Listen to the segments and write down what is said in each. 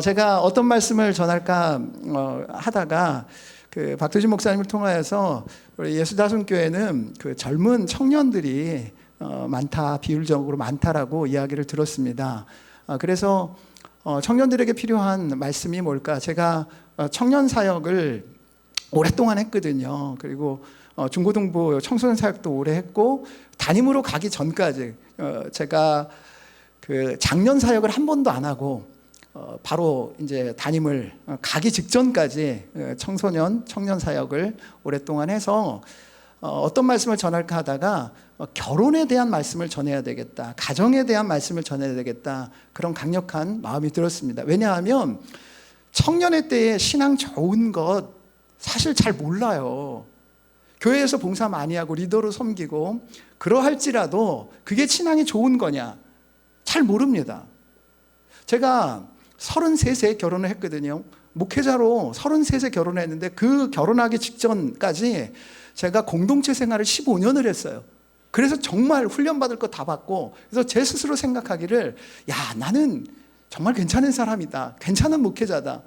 제가 어떤 말씀을 전할까 하다가 그 박두진 목사님을 통하여서 우리 예수다순교회는 그 젊은 청년들이 많다, 비율적으로 많다라고 이야기를 들었습니다. 그래서 청년들에게 필요한 말씀이 뭘까? 제가 청년 사역을 오랫동안 했거든요. 그리고 중고등부 청소년 사역도 오래 했고, 담임으로 가기 전까지 제가 그 장년 사역을 한 번도 안 하고 바로 이제 담임을 가기 직전까지 청년 사역을 오랫동안 해서 어떤 말씀을 전할까 하다가 결혼에 대한 말씀을 전해야 되겠다, 가정에 대한 말씀을 전해야 되겠다, 그런 강력한 마음이 들었습니다. 왜냐하면 청년의 때에 신앙 좋은 것 사실 잘 몰라요. 교회에서 봉사 많이 하고 리더로 섬기고 그러할지라도 그게 신앙이 좋은 거냐 잘 모릅니다. 제가 33세에 결혼을 했거든요. 목회자로 33세 결혼을 했는데 그 결혼하기 직전까지 제가 공동체 생활을 15년을 했어요. 그래서 정말 훈련받을 거 다 받고, 그래서 제 스스로 생각하기를, 야, 나는 정말 괜찮은 사람이다, 괜찮은 목회자다.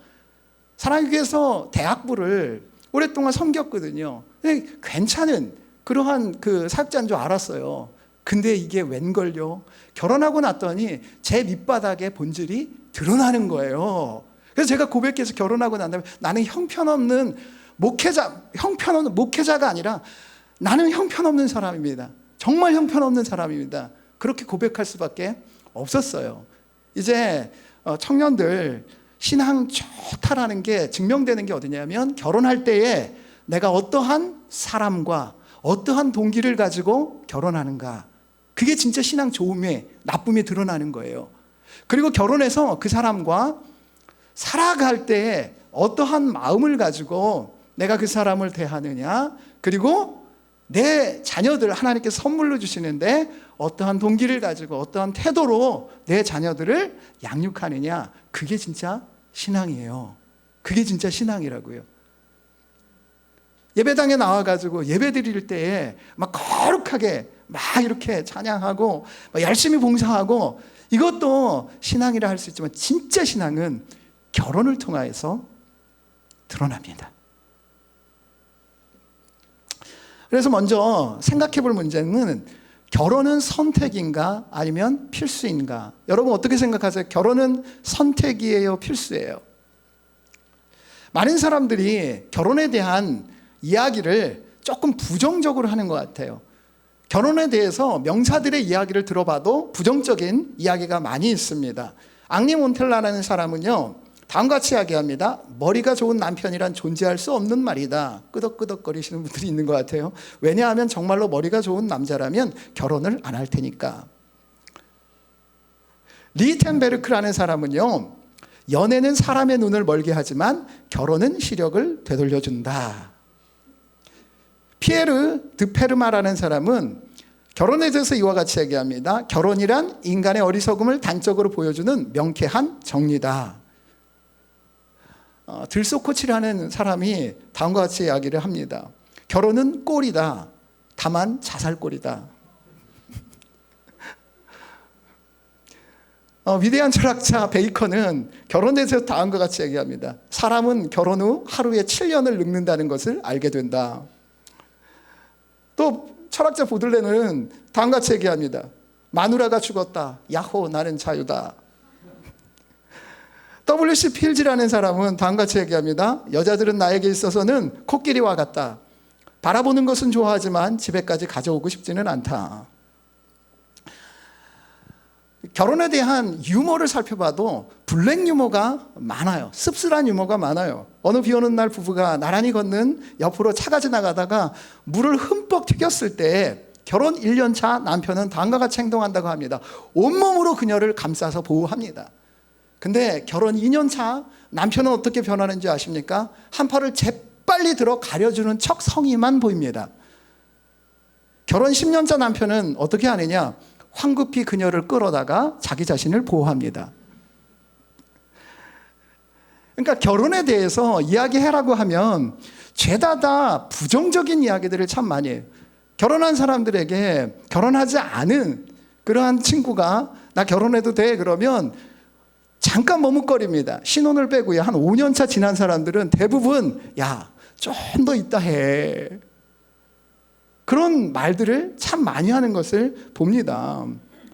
사랑의 교회에서 대학부를 오랫동안 섬겼거든요. 괜찮은 그러한 그 사역자인 줄 알았어요. 근데 이게 웬걸요? 결혼하고 났더니 제 밑바닥의 본질이 드러나는 거예요. 그래서 제가 고백해서 결혼하고 난 다음에 나는 형편없는 목회자가 아니라 나는 형편없는 사람입니다. 정말 형편없는 사람입니다. 그렇게 고백할 수밖에 없었어요. 이제 청년들 신앙 좋다라는 게 증명되는 게 어디냐면, 결혼할 때에 내가 어떠한 사람과 어떠한 동기를 가지고 결혼하는가, 그게 진짜 신앙 좋음의 나쁨이 드러나는 거예요. 그리고 결혼해서 그 사람과 살아갈 때에 어떠한 마음을 가지고 내가 그 사람을 대하느냐, 그리고 내 자녀들 하나님께서 선물로 주시는데 어떠한 동기를 가지고 어떠한 태도로 내 자녀들을 양육하느냐, 그게 진짜 신앙이에요. 그게 진짜 신앙이라고요. 예배당에 나와가지고 예배 드릴 때에 막 거룩하게 막 이렇게 찬양하고 막 열심히 봉사하고, 이것도 신앙이라 할 수 있지만 진짜 신앙은 결혼을 통하여서 드러납니다. 그래서 먼저 생각해 볼 문제는, 결혼은 선택인가 아니면 필수인가? 여러분 어떻게 생각하세요? 결혼은 선택이에요, 필수예요? 많은 사람들이 결혼에 대한 이야기를 조금 부정적으로 하는 것 같아요. 결혼에 대해서 명사들의 이야기를 들어봐도 부정적인 이야기가 많이 있습니다. 앙리 몬텔라라는 사람은요, 다음과 같이 이야기합니다. 머리가 좋은 남편이란 존재할 수 없는 말이다. 끄덕끄덕거리시는 분들이 있는 것 같아요. 왜냐하면 정말로 머리가 좋은 남자라면 결혼을 안 할 테니까. 리텐베르크라는 사람은요, 연애는 사람의 눈을 멀게 하지만 결혼은 시력을 되돌려준다. 피에르 드페르마라는 사람은 결혼에 대해서 이와 같이 얘기합니다. 결혼이란 인간의 어리석음을 단적으로 보여주는 명쾌한 정리다. 들소코치라는 사람이 다음과 같이 이야기를 합니다. 결혼은 꼴이다. 다만 자살꼴이다. 위대한 철학자 베이컨은 결혼에 대해서 다음과 같이 얘기합니다. 사람은 결혼 후 하루에 7년을 늙는다는 것을 알게 된다. 또 철학자 보들레는 다음과 같이 얘기합니다. 마누라가 죽었다. 야호, 나는 자유다. W.C. 필즈라는 사람은 다음과 같이 얘기합니다. 여자들은 나에게 있어서는 코끼리와 같다. 바라보는 것은 좋아하지만 집에까지 가져오고 싶지는 않다. 결혼에 대한 유머를 살펴봐도 블랙 유머가 많아요. 씁쓸한 유머가 많아요. 어느 비 오는 날 부부가 나란히 걷는 옆으로 차가 지나가다가 물을 흠뻑 튀겼을 때 결혼 1년 차 남편은 다음과 같이 행동한다고 합니다. 온몸으로 그녀를 감싸서 보호합니다. 근데 결혼 2년 차 남편은 어떻게 변하는지 아십니까? 한 팔을 재빨리 들어 가려주는 척 성의만 보입니다. 결혼 10년 차 남편은 어떻게 하느냐? 황급히 그녀를 끌어다가 자기 자신을 보호합니다. 그러니까 결혼에 대해서 이야기해라고 하면 죄다 다 부정적인 이야기들을 참 많이 해요. 결혼한 사람들에게 결혼하지 않은 그러한 친구가 나 결혼해도 돼? 그러면 잠깐 머뭇거립니다. 신혼을 빼고요. 한 5년 차 지난 사람들은 대부분 야, 좀 더 있다 해. 그런 말들을 참 많이 하는 것을 봅니다.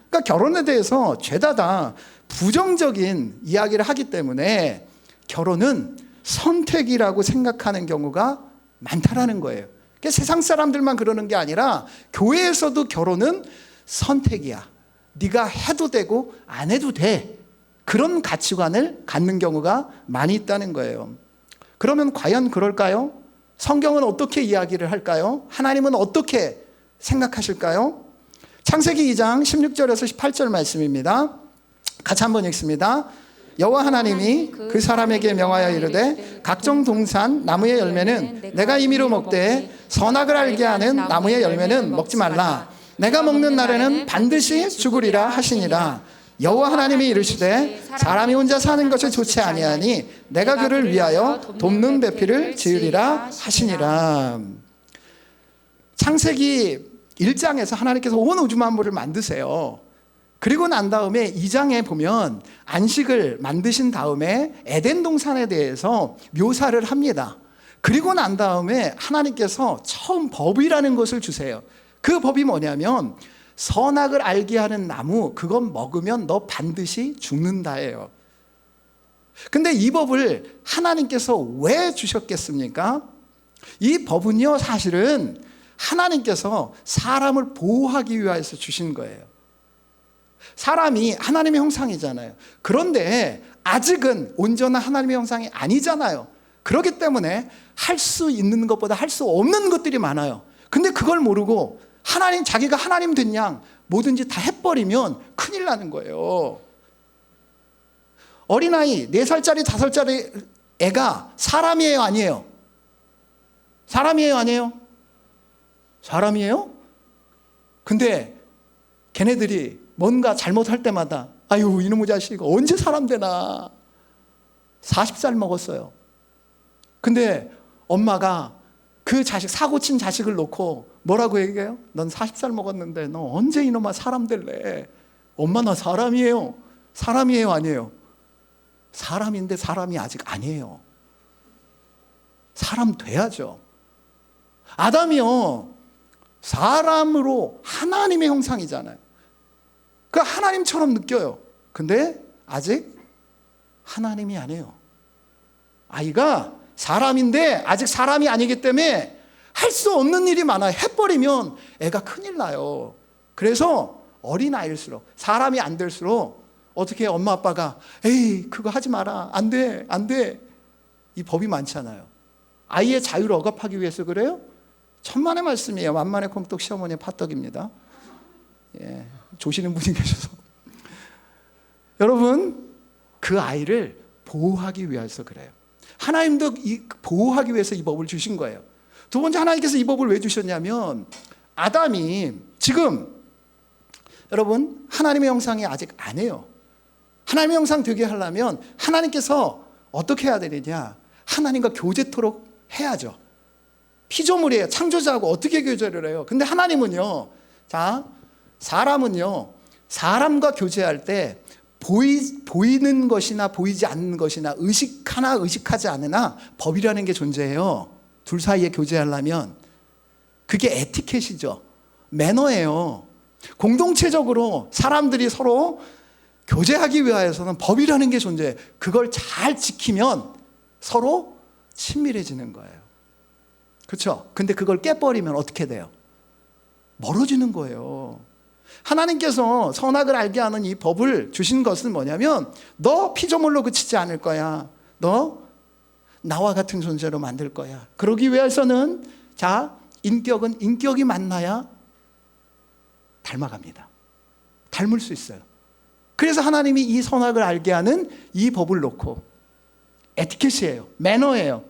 그러니까 결혼에 대해서 죄다 다 부정적인 이야기를 하기 때문에 결혼은 선택이라고 생각하는 경우가 많다라는 거예요. 그러니까 세상 사람들만 그러는 게 아니라 교회에서도 결혼은 선택이야. 네가 해도 되고 안 해도 돼. 그런 가치관을 갖는 경우가 많이 있다는 거예요. 그러면 과연 그럴까요? 성경은 어떻게 이야기를 할까요? 하나님은 어떻게 생각하실까요? 창세기 2장 16절에서 18절 말씀입니다. 같이 한번 읽습니다. 여호와 하나님이 그 사람에게 명하여 이르되 각종 동산 나무의 열매는 내가 임의로 먹되 선악을 알게 하는 나무의 열매는 먹지 말라. 내가 먹는 날에는 반드시 죽으리라 하시니라. 여호와 하나님이 이르시되 사람이 혼자 사는 것이 좋지 아니하니 내가 그를 위하여 돕는 배필을 지으리라 하시니라. 창세기 1장에서 하나님께서 온 우주 만물을 만드세요. 그리고 난 다음에 2장에 보면 안식을 만드신 다음에 에덴 동산에 대해서 묘사를 합니다. 그리고 난 다음에 하나님께서 처음 법이라는 것을 주세요. 그 법이 뭐냐면 선악을 알게 하는 나무 그건 먹으면 너 반드시 죽는다예요. 근데 이 법을 하나님께서 왜 주셨겠습니까? 이 법은요 사실은 하나님께서 사람을 보호하기 위해서 주신 거예요. 사람이 하나님의 형상이잖아요. 그런데 아직은 온전한 하나님의 형상이 아니잖아요. 그렇기 때문에 할 수 있는 것보다 할 수 없는 것들이 많아요. 근데 그걸 모르고 자기가 하나님 된 양 뭐든지 다 해버리면 큰일 나는 거예요. 어린아이 4살짜리 5살짜리 애가 사람이에요 아니에요? 사람이에요 아니에요? 사람이에요? 근데 걔네들이 뭔가 잘못할 때마다 아유 이놈의 자식 언제 사람 되나 40살 먹었어요. 근데 엄마가 그 자식 사고 친 자식을 놓고 뭐라고 얘기해요? 넌 40살 먹었는데 너 언제 이놈아 사람 될래? 엄마 나 사람이에요. 사람이에요 아니에요? 사람인데 사람이 아직 아니에요. 사람 돼야죠. 아담이요 사람으로 하나님의 형상이잖아요. 그 하나님처럼 느껴요. 근데 아직 하나님이 아니에요. 아이가 사람인데 아직 사람이 아니기 때문에 할 수 없는 일이 많아요. 해버리면 애가 큰일 나요. 그래서 어린아이일수록 사람이 안 될수록 어떻게 엄마 아빠가 에이 그거 하지 마라 안 돼 안 돼 이 법이 많잖아요. 아이의 자유를 억압하기 위해서 그래요? 천만의 말씀이에요. 만만의 콩떡 시어머니의 팥떡입니다. 예, 조시는 분이 계셔서 여러분 그 아이를 보호하기 위해서 그래요. 하나님도 보호하기 위해서 이 법을 주신 거예요. 두 번째 하나님께서 이 법을 왜 주셨냐면 아담이 지금 여러분 하나님의 형상이 아직 안 해요. 하나님의 형상 되게 하려면 하나님께서 어떻게 해야 되느냐 하나님과 교제토록 해야죠. 피조물이에요. 창조자하고 어떻게 교제를 해요? 근데 하나님은요 사람은요 사람과 교제할 때 보이는 것이나 보이지 않는 것이나 의식하나 의식하지 않으나 법이라는 게 존재해요. 둘 사이에 교제하려면 그게 에티켓이죠. 매너예요. 공동체적으로 사람들이 서로 교제하기 위해서는 법이라는 게 존재해요. 그걸 잘 지키면 서로 친밀해지는 거예요. 그렇죠? 근데 그걸 깨버리면 어떻게 돼요? 멀어지는 거예요. 하나님께서 선악을 알게 하는 이 법을 주신 것은 뭐냐면 너 피조물로 그치지 않을 거야. 너 나와 같은 존재로 만들 거야. 그러기 위해서는 인격은 인격이 만나야 닮아갑니다. 닮을 수 있어요. 그래서 하나님이 이 선악을 알게 하는 이 법을 놓고 에티켓이에요. 매너예요.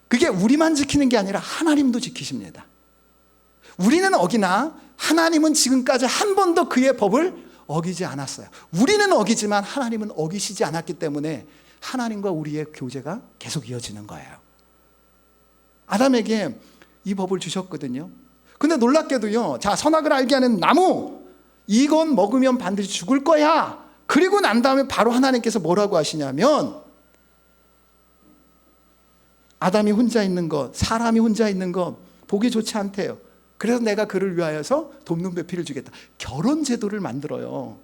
그게 우리만 지키는 게 아니라 하나님도 지키십니다. 우리는 어기나 하나님은 지금까지 한 번도 그의 법을 어기지 않았어요. 우리는 어기지만 하나님은 어기시지 않았기 때문에 하나님과 우리의 교제가 계속 이어지는 거예요. 아담에게 이 법을 주셨거든요. 근데 놀랍게도요 선악을 알게 하는 나무 이건 먹으면 반드시 죽을 거야 그리고 난 다음에 바로 하나님께서 뭐라고 하시냐면, 아담이 혼자 있는 것, 사람이 혼자 있는 것 보기 좋지 않대요. 그래서 내가 그를 위하여서 돕는 배필을 주겠다. 결혼 제도를 만들어요.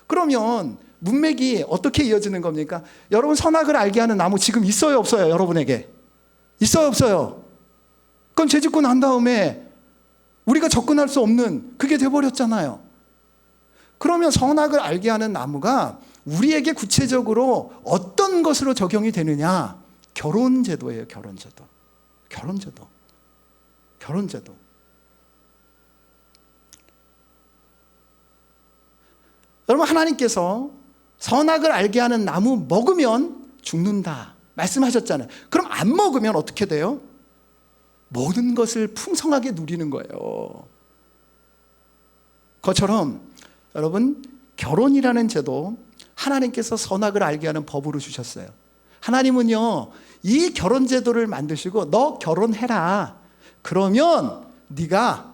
그러면 문맥이 어떻게 이어지는 겁니까? 여러분, 선악을 알게 하는 나무 지금 있어요, 없어요? 여러분에게 있어요, 없어요? 그건 죄 짓고 난 다음에 우리가 접근할 수 없는 그게 돼버렸잖아요. 그러면 선악을 알게 하는 나무가 우리에게 구체적으로 어떤 것으로 적용이 되느냐? 결혼제도예요. 결혼제도. 여러분, 하나님께서 선악을 알게 하는 나무 먹으면 죽는다 말씀하셨잖아요. 그럼 안 먹으면 어떻게 돼요? 모든 것을 풍성하게 누리는 거예요. 그것처럼 여러분, 결혼이라는 제도 하나님께서 선악을 알게 하는 법으로 주셨어요. 하나님은요, 이 결혼 제도를 만드시고 너 결혼해라. 그러면 네가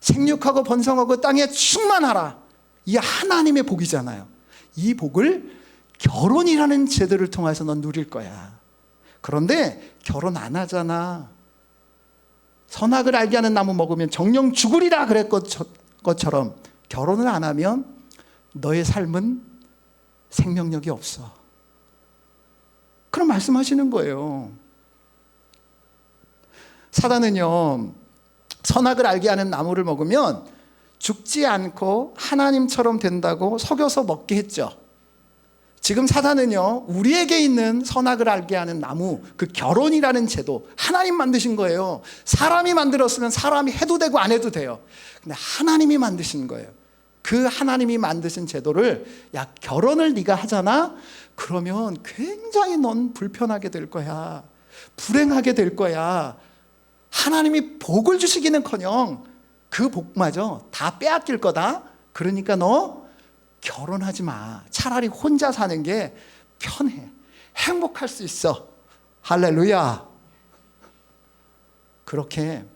생육하고 번성하고 땅에 충만하라. 이 하나님의 복이잖아요. 이 복을 결혼이라는 제도를 통해서 넌 누릴 거야. 그런데 결혼 안 하잖아. 선악을 알게 하는 나무 먹으면 정령 죽으리라 그랬던 것처럼 결혼을 안 하면 너의 삶은 생명력이 없어. 그런 말씀하시는 거예요. 사단은요, 선악을 알게 하는 나무를 먹으면 죽지 않고 하나님처럼 된다고 속여서 먹게 했죠. 지금 사단은요, 우리에게 있는 선악을 알게 하는 나무, 그 결혼이라는 제도, 하나님 만드신 거예요. 사람이 만들었으면 사람이 해도 되고 안 해도 돼요. 근데 하나님이 만드신 거예요. 그 하나님이 만드신 제도를, 야, 결혼을 네가 하잖아? 그러면 굉장히 넌 불편하게 될 거야. 불행하게 될 거야. 하나님이 복을 주시기는커녕 그 복마저 다 빼앗길 거다. 그러니까 너 결혼하지 마. 차라리 혼자 사는 게 편해. 행복할 수 있어. 할렐루야. 그렇게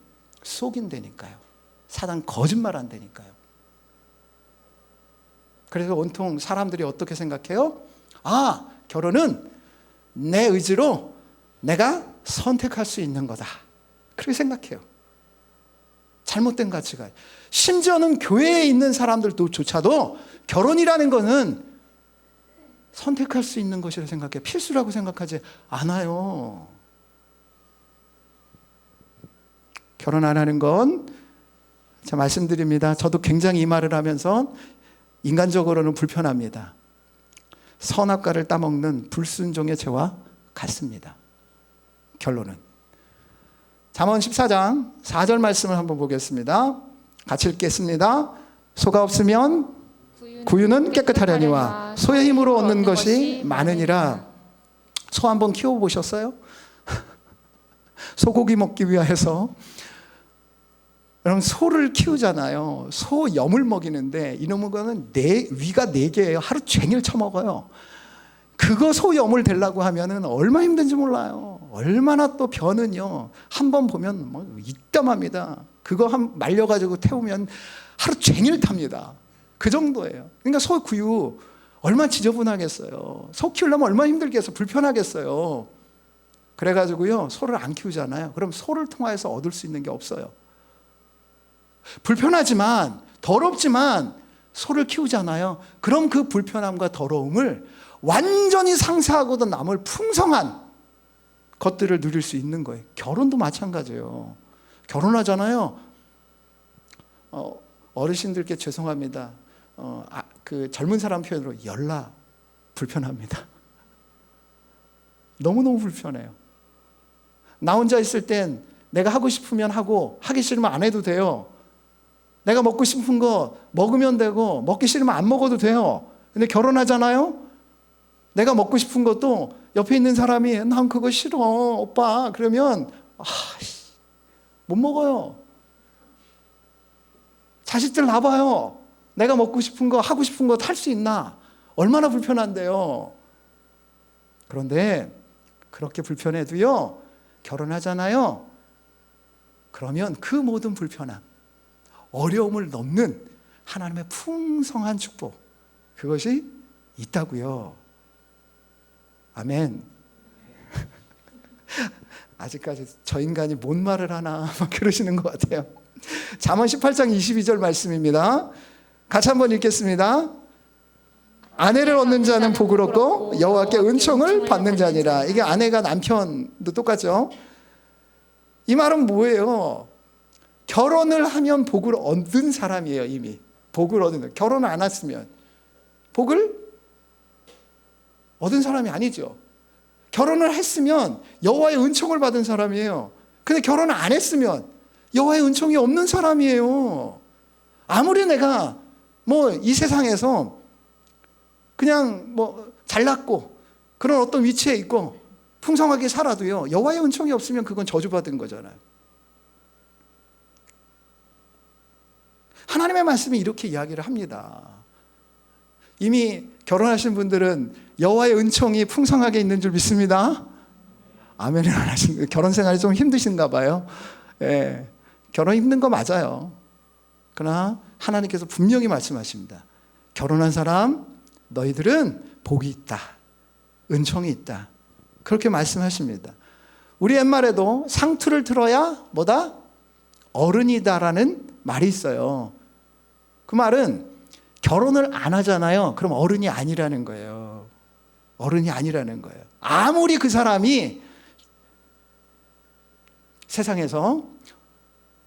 속인다니까요. 사단 거짓말 한다니까요. 그래서 온통 사람들이 어떻게 생각해요? 아, 결혼은 내 의지로 내가 선택할 수 있는 거다. 그렇게 생각해요. 잘못된 가치가. 심지어는 교회에 있는 사람들조차도 결혼이라는 거는 선택할 수 있는 것이라 생각해요. 필수라고 생각하지 않아요. 결혼 안 하는 건, 제가 말씀드립니다. 저도 굉장히 이 말을 하면서 인간적으로는 불편합니다. 선악과를 따먹는 불순종의 죄와 같습니다. 결론은. 잠언 14장 4절 말씀을 한번 보겠습니다. 같이 읽겠습니다. 소가 없으면 구유는 깨끗하려니와 소의 힘으로 얻는 것이 많으니라. 소 한번 키워보셨어요? 소고기 먹기 위해서 여러분, 소를 키우잖아요. 소 염을 먹이는데 이놈은 거는 위가 4개예요. 하루 종일 처먹어요. 그거 소염을 대려고 하면은 얼마나 힘든지 몰라요. 얼마나 또 변은요, 한번 보면 뭐 입담합니다. 그거 말려가지고 태우면 하루 종일 탑니다. 그 정도예요. 그러니까 소 구유 얼마나 지저분하겠어요. 소 키우려면 얼마나 힘들겠어요. 불편하겠어요. 그래가지고요, 소를 안 키우잖아요. 그럼 소를 통해서 얻을 수 있는 게 없어요. 불편하지만, 더럽지만 소를 키우잖아요. 그럼 그 불편함과 더러움을 완전히 상쇄하고도 남을 풍성한 것들을 누릴 수 있는 거예요. 결혼도 마찬가지예요. 결혼하잖아요. 어르신들께 죄송합니다. 그 젊은 사람 표현으로 열나 불편합니다. 너무너무 불편해요. 나 혼자 있을 땐 내가 하고 싶으면 하고 하기 싫으면 안 해도 돼요. 내가 먹고 싶은 거 먹으면 되고 먹기 싫으면 안 먹어도 돼요. 근데 결혼하잖아요. 내가 먹고 싶은 것도 옆에 있는 사람이 난 그거 싫어 오빠 그러면 못 먹어요. 자식들 나봐요. 내가 먹고 싶은 거 하고 싶은 거 할 수 있나? 얼마나 불편한데요. 그런데 그렇게 불편해도요, 결혼하잖아요. 그러면 그 모든 불편함, 어려움을 넘는 하나님의 풍성한 축복, 그것이 있다고요. 아멘. 아직까지 저 인간이 뭔 말을 하나 막 그러시는 것 같아요. 잠언 18장 22절 말씀입니다. 같이 한번 읽겠습니다. 아내를 얻는 자는 복을 얻고 여호와께 은총을 받는 자니라. 이게 아내가 남편도 똑같죠. 이 말은 뭐예요? 결혼을 하면 복을 얻은 사람이에요. 이미 복을 얻은, 결혼을 안 했으면 복을 얻은 사람이 아니죠. 결혼을 했으면 여호와의 은총을 받은 사람이에요. 근데 결혼을 안 했으면 여호와의 은총이 없는 사람이에요. 아무리 내가 뭐 이 세상에서 그냥 뭐 잘났고 그런 어떤 위치에 있고 풍성하게 살아도요, 여호와의 은총이 없으면 그건 저주받은 거잖아요. 하나님의 말씀이 이렇게 이야기를 합니다. 이미 결혼하신 분들은 여호와의 은총이 풍성하게 있는 줄 믿습니다. 아멘을 안 하시는, 결혼 생활이 좀 힘드신가 봐요. 예, 결혼 힘든 거 맞아요. 그러나 하나님께서 분명히 말씀하십니다. 결혼한 사람 너희들은 복이 있다, 은총이 있다, 그렇게 말씀하십니다. 우리 옛말에도 상투를 틀어야 뭐다? 어른이다라는 말이 있어요. 그 말은 결혼을 안 하잖아요. 그럼 어른이 아니라는 거예요. 어른이 아니라는 거예요. 아무리 그 사람이 세상에서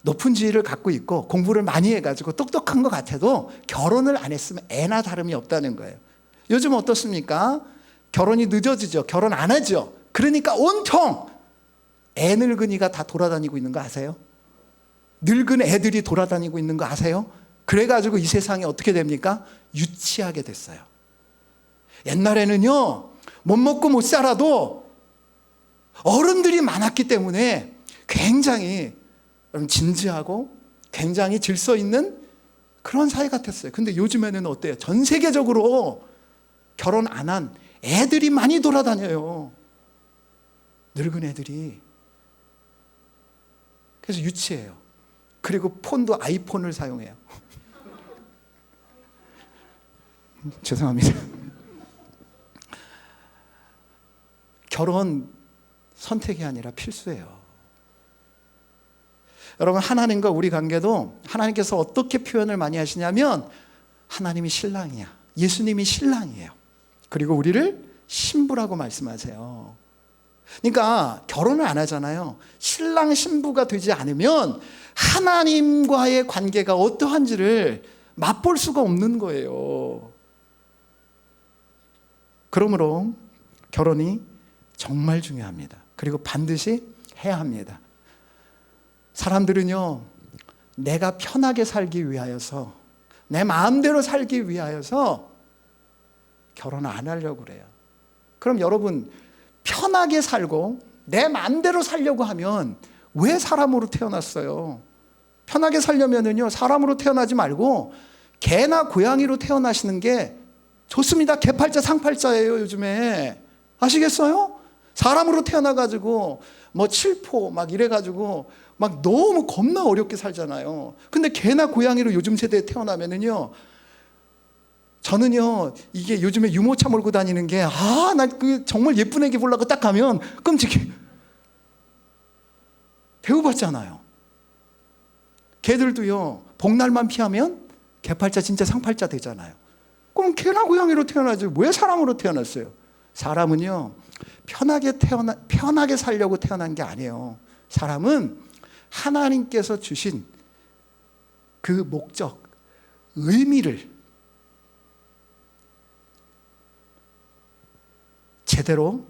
높은 지위를 갖고 있고 공부를 많이 해가지고 똑똑한 것 같아도 결혼을 안 했으면 애나 다름이 없다는 거예요. 요즘 어떻습니까? 결혼이 늦어지죠. 결혼 안 하죠. 그러니까 온통 애 늙은이가 다 돌아다니고 있는 거 아세요? 늙은 애들이 돌아다니고 있는 거 아세요? 그래가지고 이 세상이 어떻게 됩니까? 유치하게 됐어요. 옛날에는요, 못 먹고 못 살아도 어른들이 많았기 때문에 굉장히 진지하고 굉장히 질서 있는 그런 사회 같았어요. 근데 요즘에는 어때요? 전 세계적으로 결혼 안 한 애들이 많이 돌아다녀요. 늙은 애들이. 그래서 유치해요. 그리고 폰도 아이폰을 사용해요. 죄송합니다. 결혼 선택이 아니라 필수예요. 여러분, 하나님과 우리 관계도 하나님께서 어떻게 표현을 많이 하시냐면 하나님이 신랑이야, 예수님이 신랑이에요. 그리고 우리를 신부라고 말씀하세요. 그러니까 결혼을 안 하잖아요. 신랑 신부가 되지 않으면 하나님과의 관계가 어떠한지를 맛볼 수가 없는 거예요. 그러므로 결혼이 정말 중요합니다. 그리고 반드시 해야 합니다. 사람들은요, 내가 편하게 살기 위하여서, 내 마음대로 살기 위하여서 결혼을 안 하려고 그래요. 그럼 여러분, 편하게 살고 내 마음대로 살려고 하면 왜 사람으로 태어났어요? 편하게 살려면은요, 사람으로 태어나지 말고 개나 고양이로 태어나시는 게 좋습니다. 개팔자 상팔자예요, 요즘에. 아시겠어요? 사람으로 태어나가지고 뭐 칠포 막 이래가지고 막 너무 겁나 어렵게 살잖아요. 근데 개나 고양이로 요즘 세대에 태어나면은요, 저는요, 이게 요즘에 유모차 몰고 다니는 게, 나 그 정말 예쁜 애기 보려고 딱 가면 끔찍해. 대우받잖아요. 개들도요, 복날만 피하면 개팔자 진짜 상팔자 되잖아요. 그럼 개나 고양이로 태어나지 왜 사람으로 태어났어요? 사람은요, 편하게 살려고 태어난 게 아니에요. 사람은 하나님께서 주신 그 목적, 의미를 제대로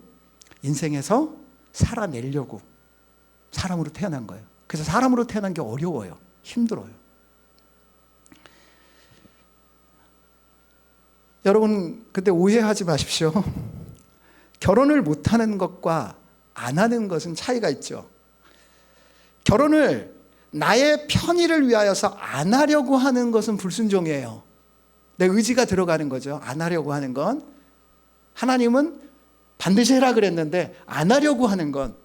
인생에서 살아내려고 사람으로 태어난 거예요. 그래서 사람으로 태어난 게 어려워요. 힘들어요. 여러분, 근데 오해하지 마십시오. 결혼을 못하는 것과 안 하는 것은 차이가 있죠. 결혼을 나의 편의를 위하여서 안 하려고 하는 것은 불순종이에요. 내 의지가 들어가는 거죠. 안 하려고 하는 건. 하나님은 반드시 해라 그랬는데 안 하려고 하는 건,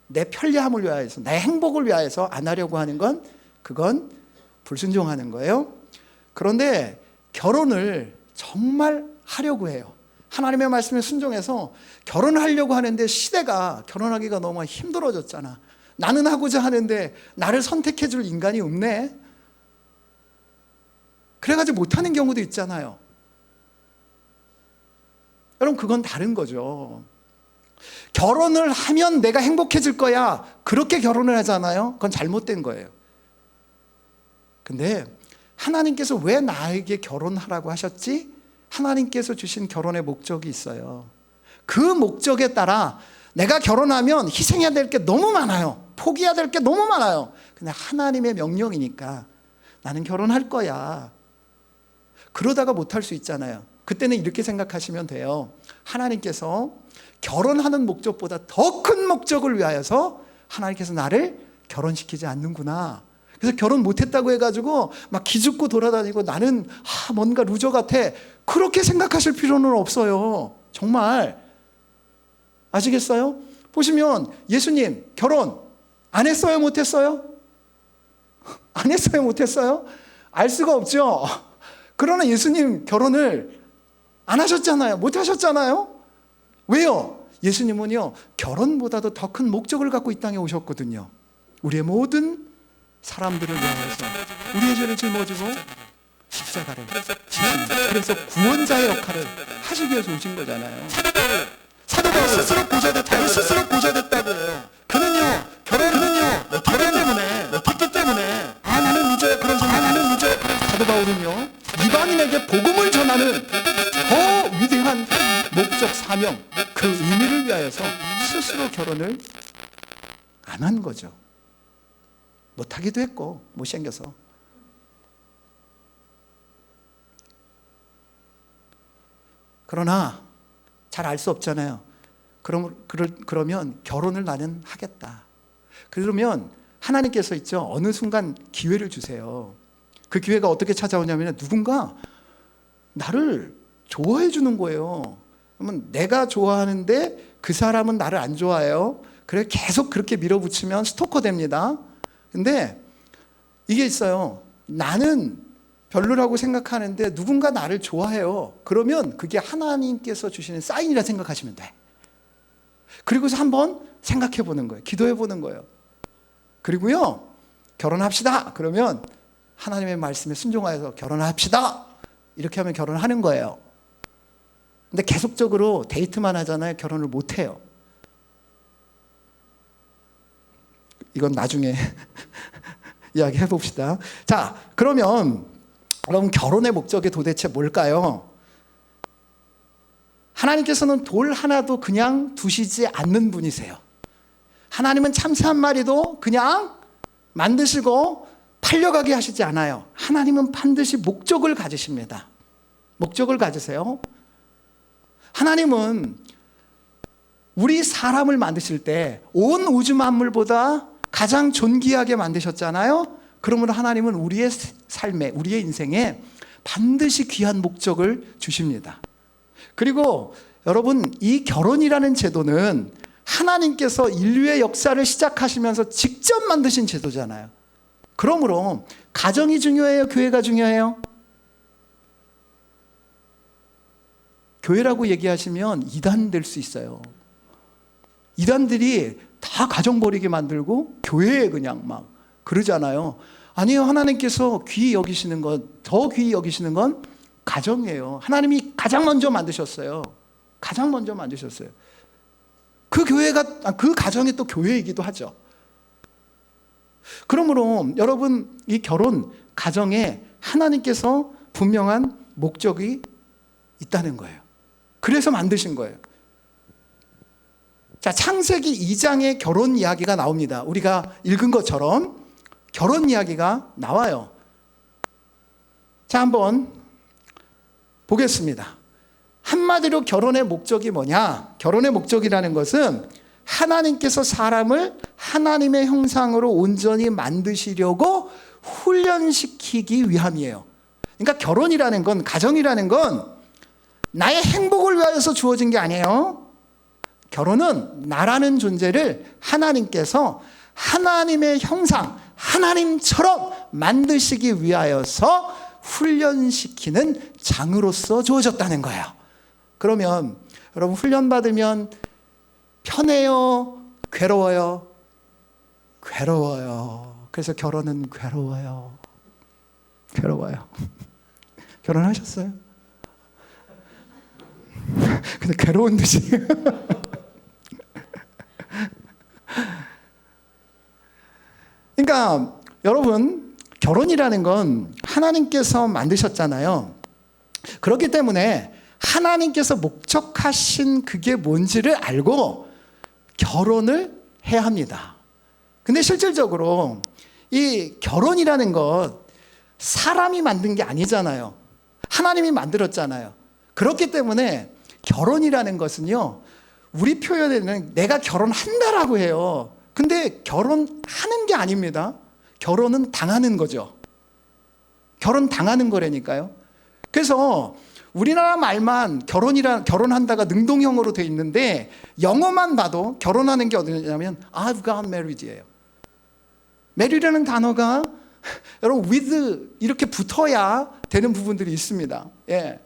내 편리함을 위하여서, 내 행복을 위하여서 안 하려고 하는 건, 그건 불순종하는 거예요. 그런데 결혼을 정말 하려고 해요. 하나님의 말씀에 순종해서 결혼하려고 하는데 시대가 결혼하기가 너무 힘들어졌잖아. 나는 하고자 하는데 나를 선택해 줄 인간이 없네. 그래가지고 못하는 경우도 있잖아요. 여러분, 그건 다른 거죠. 결혼을 하면 내가 행복해질 거야, 그렇게 결혼을 하잖아요. 그건 잘못된 거예요. 근데 하나님께서 왜 나에게 결혼하라고 하셨지? 하나님께서 주신 결혼의 목적이 있어요. 그 목적에 따라 내가 결혼하면 희생해야 될 게 너무 많아요. 포기해야 될 게 너무 많아요. 근데 하나님의 명령이니까 나는 결혼할 거야. 그러다가 못할 수 있잖아요. 그때는 이렇게 생각하시면 돼요. 하나님께서 결혼하는 목적보다 더 큰 목적을 위하여서 하나님께서 나를 결혼시키지 않는구나. 그래서 결혼 못했다고 해가지고 막 기죽고 돌아다니고 나는 뭔가 루저 같아, 그렇게 생각하실 필요는 없어요. 정말. 아시겠어요? 보시면 예수님 결혼 안 했어요? 못했어요? 안 했어요? 못했어요? 알 수가 없죠. 그러나 예수님 결혼을 안 하셨잖아요. 못 하셨잖아요. 왜요? 예수님은요, 결혼보다도 더 큰 목적을 갖고 이 땅에 오셨거든요. 우리의 모든 사람들을 위하여서 우리의 죄를 짊어지고 십자가를 지십니다. 그래서 구원자의 역할을 하시기 위해서 오신 거잖아요. 사도 바울 스스로 보좌됐다고, 스스로 보좌됐다고요. 그는요, 결혼 때문에 못했기 때문에 나는 루저야, 그런 생각, 나는 루저야. 사도 바울은요, 이방인에게 복음을 전하는 더 위대한 목적, 사명, 그 의미를 위하여서 스스로 결혼을 안 한 거죠. 못하기도 했고 못생겨서. 그러나 잘 알 수 없잖아요. 그러면 결혼을 나는 하겠다. 그러면 하나님께서 있죠, 어느 순간 기회를 주세요. 그 기회가 어떻게 찾아오냐면 누군가 나를 좋아해 주는 거예요. 그러면 내가 좋아하는데 그 사람은 나를 안 좋아해요. 그래 계속 그렇게 밀어붙이면 스토커 됩니다. 근데 이게 있어요. 나는 별로라고 생각하는데 누군가 나를 좋아해요. 그러면 그게 하나님께서 주시는 사인이라 생각하시면 돼. 그리고서 한번 생각해 보는 거예요. 기도해 보는 거예요. 그리고요, 결혼합시다. 그러면 하나님의 말씀에 순종하여서 결혼합시다. 이렇게 하면 결혼하는 거예요. 근데 계속적으로 데이트만 하잖아요. 결혼을 못 해요. 이건 나중에 이야기해 봅시다. 자, 그러면 여러분, 결혼의 목적이 도대체 뭘까요? 하나님께서는 돌 하나도 그냥 두시지 않는 분이세요. 하나님은 참새 한 마리도 그냥 만드시고 팔려가게 하시지 않아요. 하나님은 반드시 목적을 가지십니다. 목적을 가지세요. 하나님은 우리 사람을 만드실 때 온 우주 만물보다 가장 존귀하게 만드셨잖아요. 그러므로 하나님은 우리의 삶에, 우리의 인생에 반드시 귀한 목적을 주십니다. 그리고 여러분, 이 결혼이라는 제도는 하나님께서 인류의 역사를 시작하시면서 직접 만드신 제도잖아요. 그러므로 가정이 중요해요? 교회가 중요해요? 교회라고 얘기하시면 이단 될 수 있어요. 이단들이 다 가정 버리게 만들고 교회에 그냥 막 그러잖아요. 아니요, 하나님께서 귀히 여기시는 건, 더 귀히 여기시는 건 가정이에요. 하나님이 가장 먼저 만드셨어요. 가장 먼저 만드셨어요. 그 교회가, 그 가정이 또 교회이기도 하죠. 그러므로 여러분, 이 결혼 가정에 하나님께서 분명한 목적이 있다는 거예요. 그래서 만드신 거예요. 자, 창세기 2장에 결혼 이야기가 나옵니다. 우리가 읽은 것처럼 결혼 이야기가 나와요. 자, 한번 보겠습니다. 한마디로 결혼의 목적이 뭐냐? 결혼의 목적이라는 것은 하나님께서 사람을 하나님의 형상으로 온전히 만드시려고 훈련시키기 위함이에요. 그러니까 결혼이라는 건, 가정이라는 건 나의 행복을 위하여서 주어진 게 아니에요. 결혼은 나라는 존재를 하나님께서 하나님의 형상, 하나님처럼 만드시기 위하여서 훈련시키는 장으로서 주어졌다는 거예요. 그러면 여러분, 훈련받으면 편해요? 괴로워요? 괴로워요. 그래서 결혼은 괴로워요. 괴로워요. 결혼하셨어요? 근데 괴로운 듯이. 그러니까 여러분, 결혼이라는 건 하나님께서 만드셨잖아요. 그렇기 때문에 하나님께서 목적하신 그게 뭔지를 알고 결혼을 해야 합니다. 근데 실질적으로 이 결혼이라는 것 사람이 만든 게 아니잖아요. 하나님이 만들었잖아요. 그렇기 때문에 결혼이라는 것은요, 우리 표현에는 내가 결혼한다라고 해요. 근데 결혼하는 게 아닙니다. 결혼은 당하는 거죠. 결혼 당하는 거라니까요. 그래서 우리나라 말만 결혼한다가 능동형으로 돼 있는데 영어만 봐도 결혼하는 게 어디냐면 I've got married예요. marry라는 단어가 여러분 with 이렇게 붙어야 되는 부분들이 있습니다. 예.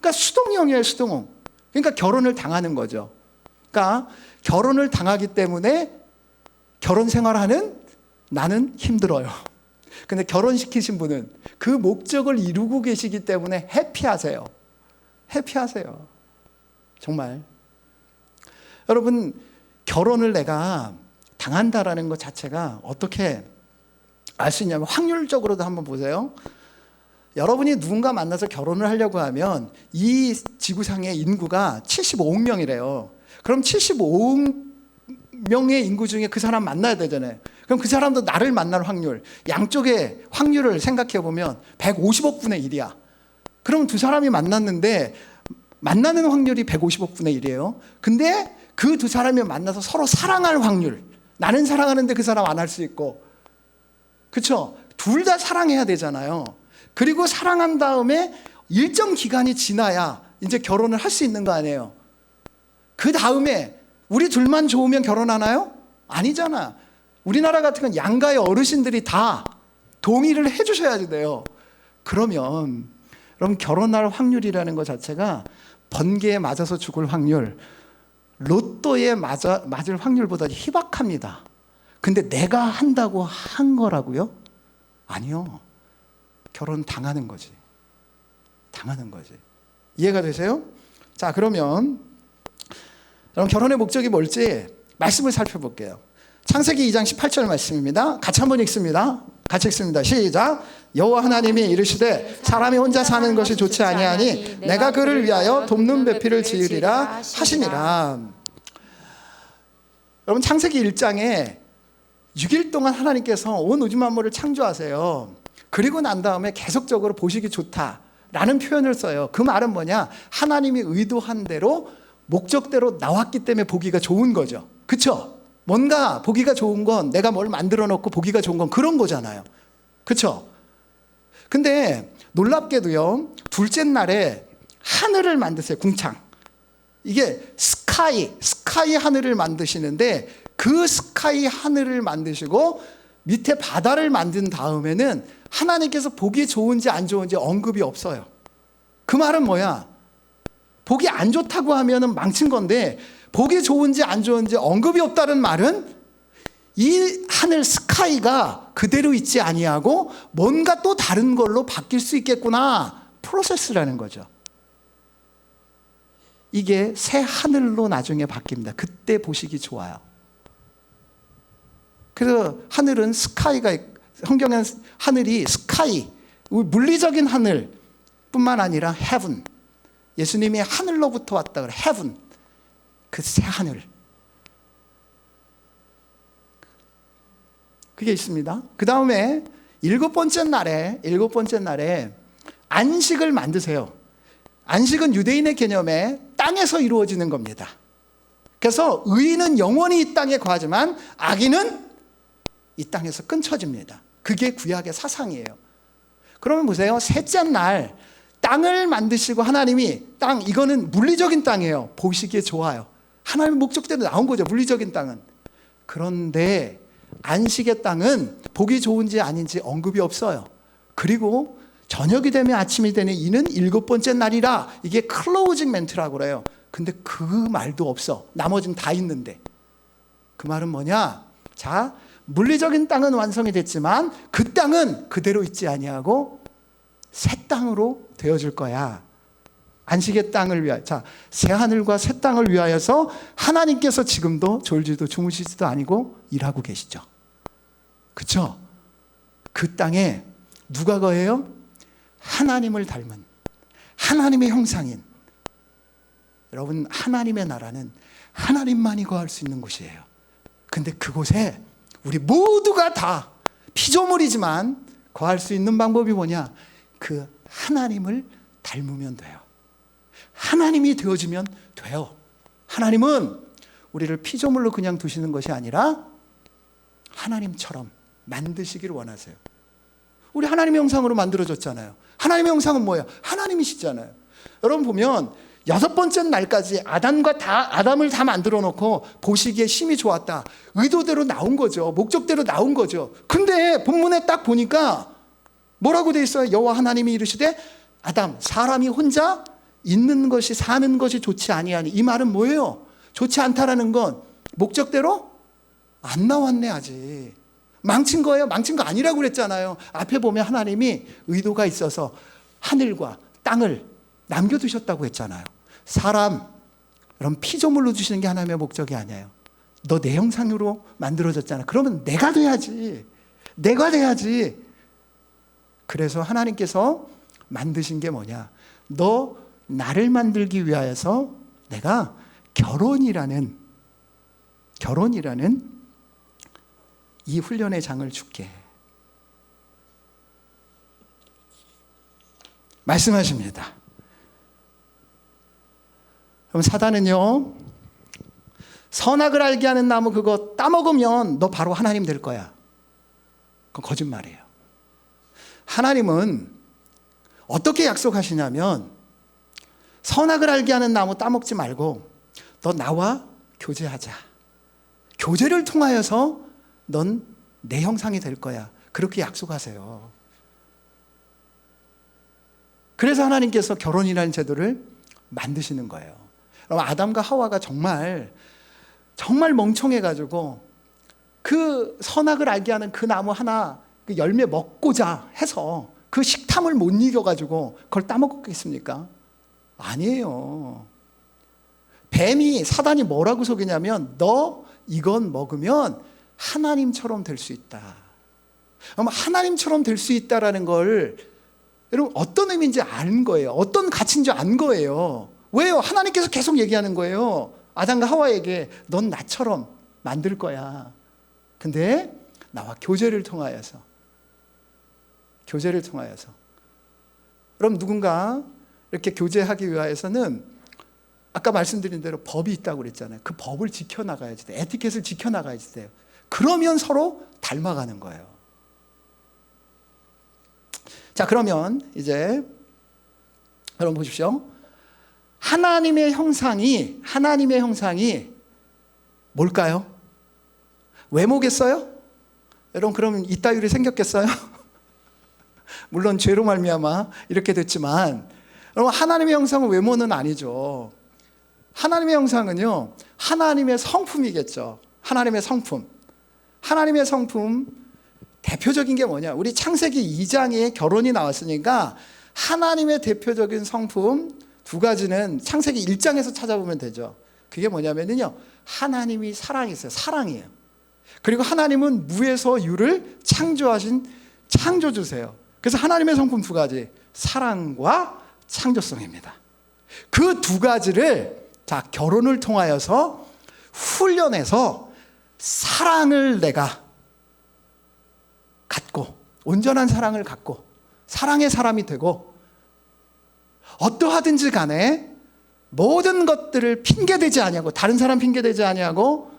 그러니까 수동형이에요, 수동형. 그러니까 결혼을 당하는 거죠. 그러니까 결혼을 당하기 때문에 결혼 생활하는 나는 힘들어요. 근데 결혼시키신 분은 그 목적을 이루고 계시기 때문에 해피하세요. 해피하세요. 정말. 여러분, 결혼을 내가 당한다라는 것 자체가 어떻게 알 수 있냐면 확률적으로도 한번 보세요. 여러분이 누군가 만나서 결혼을 하려고 하면 이 지구상의 인구가 75억 명이래요. 그럼 75억 명의 인구 중에 그 사람 만나야 되잖아요. 그럼 그 사람도 나를 만날 확률, 양쪽의 확률을 생각해 보면 150억 분의 1이야. 그럼 두 사람이 만났는데 만나는 확률이 150억 분의 1이에요. 근데 그 두 사람이 만나서 서로 사랑할 확률, 나는 사랑하는데 그 사람 안 할 수 있고, 그렇죠? 둘 다 사랑해야 되잖아요. 그리고 사랑한 다음에 일정 기간이 지나야 이제 결혼을 할 수 있는 거 아니에요. 그 다음에 우리 둘만 좋으면 결혼하나요? 아니잖아. 우리나라 같은 건 양가의 어르신들이 다 동의를 해주셔야 돼요. 그러면 여러분, 결혼할 확률이라는 것 자체가 번개에 맞아서 죽을 확률, 로또에 맞을 확률보다 희박합니다. 근데 내가 한다고 한 거라고요? 아니요. 결혼 당하는 거지. 당하는 거지. 이해가 되세요? 자, 그러면 여러분, 결혼의 목적이 뭘지 말씀을 살펴볼게요. 창세기 2장 18절 말씀입니다. 같이 한번 읽습니다. 같이 읽습니다. 시작. 여호와 하나님이 이르시되 사람이 혼자 사는 것이 좋지 아니하니 내가 그를 위하여 돕는 배필을 지으리라 하시니라. 여러분, 창세기 1장에 6일 동안 하나님께서 온 우주 만물을 창조하세요. 그리고 난 다음에 계속적으로 보시기 좋다라는 표현을 써요. 그 말은 뭐냐? 하나님이 의도한 대로 목적대로 나왔기 때문에 보기가 좋은 거죠. 그렇죠? 뭔가 보기가 좋은 건 내가 뭘 만들어 놓고 보기가 좋은 건 그런 거잖아요. 그렇죠? 근데 놀랍게도요, 둘째 날에 하늘을 만드세요. 궁창. 이게 스카이 하늘을 만드시는데 그 스카이 하늘을 만드시고 밑에 바다를 만든 다음에는 하나님께서 보기 좋은지 안 좋은지 언급이 없어요. 그 말은 뭐야? 보기 안 좋다고 하면은 망친 건데 보기 좋은지 안 좋은지 언급이 없다는 말은 이 하늘 스카이가 그대로 있지 아니하고 뭔가 또 다른 걸로 바뀔 수 있겠구나. 프로세스라는 거죠. 이게 새 하늘로 나중에 바뀝니다. 그때 보시기 좋아요. 그래서 하늘은 스카이가, 성경에는 하늘이 스카이, 물리적인 하늘뿐만 아니라 헤븐, 예수님이 하늘로부터 왔다 그래. 헤븐, 그 새 하늘, 그게 있습니다. 그 다음에 일곱 번째 날에 안식을 만드세요. 안식은 유대인의 개념에 땅에서 이루어지는 겁니다. 그래서 의인은 영원히 이 땅에 거하지만 악인은 이 땅에서 끊쳐집니다. 그게 구약의 사상이에요. 그러면 보세요. 셋째 날 땅을 만드시고 하나님이 땅, 이거는 물리적인 땅이에요. 보시기에 좋아요. 하나님의 목적대로 나온 거죠. 물리적인 땅은. 그런데 안식의 땅은 보기 좋은지 아닌지 언급이 없어요. 그리고 저녁이 되면 아침이 되는 이는 7번째 날이라. 이게 클로징 멘트라고 그래요. 근데 그 말도 없어. 나머지는 다 있는데. 그 말은 뭐냐? 자, 물리적인 땅은 완성이 됐지만 그 땅은 그대로 있지 아니하고 새 땅으로 되어질 거야. 안식의 땅을 위하여. 자, 새 하늘과 새 땅을 위하여서 하나님께서 지금도 졸지도 주무시지도 아니고 일하고 계시죠. 그렇죠? 그 땅에 누가 거해요? 하나님을 닮은 하나님의 형상인. 여러분, 하나님의 나라는 하나님만이 거할 수 있는 곳이에요. 근데 그곳에 우리 모두가 다 피조물이지만 거할 수 있는 방법이 뭐냐? 그 하나님을 닮으면 돼요. 하나님이 되어지면 돼요. 하나님은 우리를 피조물로 그냥 두시는 것이 아니라 하나님처럼 만드시기를 원하세요. 우리 하나님의 형상으로 만들어졌잖아요. 하나님의 형상은 뭐예요? 하나님이시잖아요. 여러분 보면 6번째 날까지 아담을 다 만들어 놓고 보시기에 심히 좋았다. 의도대로 나온 거죠. 목적대로 나온 거죠. 근데 본문에 딱 보니까 뭐라고 돼 있어요? 여호와 하나님이 이르시되 아담, 사람이 혼자 있는 것이 사는 것이 좋지 아니하니. 이 말은 뭐예요? 좋지 않다라는 건 목적대로 안 나왔네 아직. 망친 거예요? 망친 거 아니라고 그랬잖아요. 앞에 보면 하나님이 의도가 있어서 하늘과 땅을 남겨두셨다고 했잖아요. 사람, 여러분 피조물로 주시는 게 하나님의 목적이 아니에요. 너 내 형상으로 만들어졌잖아. 그러면 내가 돼야지. 내가 돼야지. 그래서 하나님께서 만드신 게 뭐냐? 너 나를 만들기 위하여서 내가 결혼이라는 이 훈련의 장을 줄게. 말씀하십니다. 그럼 사단은요, 선악을 알게 하는 나무 그거 따먹으면 너 바로 하나님 될 거야. 그건 거짓말이에요. 하나님은 어떻게 약속하시냐면 선악을 알게 하는 나무 따먹지 말고 너 나와 교제하자. 교제를 통하여서 넌 내 형상이 될 거야. 그렇게 약속하세요. 그래서 하나님께서 결혼이라는 제도를 만드시는 거예요. 그럼 아담과 하와가 정말 멍청해가지고 그 선악을 알게 하는 그 나무 하나 그 열매 먹고자 해서 그 식탐을 못 이겨가지고 그걸 따먹었겠습니까? 아니에요. 뱀이 사단이 뭐라고 속이냐면 너 이건 먹으면 하나님처럼 될 수 있다. 그럼 하나님처럼 될 수 있다라는 걸 여러분 어떤 의미인지 안 거예요. 어떤 가치인지 안 거예요. 왜요? 하나님께서 계속 얘기하는 거예요. 아담과 하와에게 넌 나처럼 만들 거야. 근데 나와 교제를 통하여서 그럼 누군가 이렇게 교제하기 위해서는 아까 말씀드린 대로 법이 있다고 그랬잖아요. 그 법을 지켜나가야지 돼요. 에티켓을 지켜나가야지 돼요. 그러면 서로 닮아가는 거예요. 자, 그러면 이제 여러분 보십시오. 하나님의 형상이 뭘까요? 외모겠어요? 여러분 그럼 이따위로 생겼겠어요? 물론 죄로 말미암아 이렇게 됐지만 여러분 하나님의 형상은 외모는 아니죠. 하나님의 형상은요 하나님의 성품이겠죠. 하나님의 성품 대표적인 게 뭐냐? 우리 창세기 2장에 결혼이 나왔으니까 하나님의 대표적인 성품 두 가지는 창세기 1장에서 찾아보면 되죠. 그게 뭐냐면요 하나님이 사랑이세요. 사랑이에요. 그리고 하나님은 무에서 유를 창조하신 창조주세요. 그래서 하나님의 성품 두 가지, 사랑과 창조성입니다. 그 두 가지를 결혼을 통하여서 훈련해서 사랑을 내가 갖고 온전한 사랑을 갖고 사랑의 사람이 되고 어떠하든지 간에 모든 것들을 핑계대지 아니하고 다른 사람 핑계대지 아니하고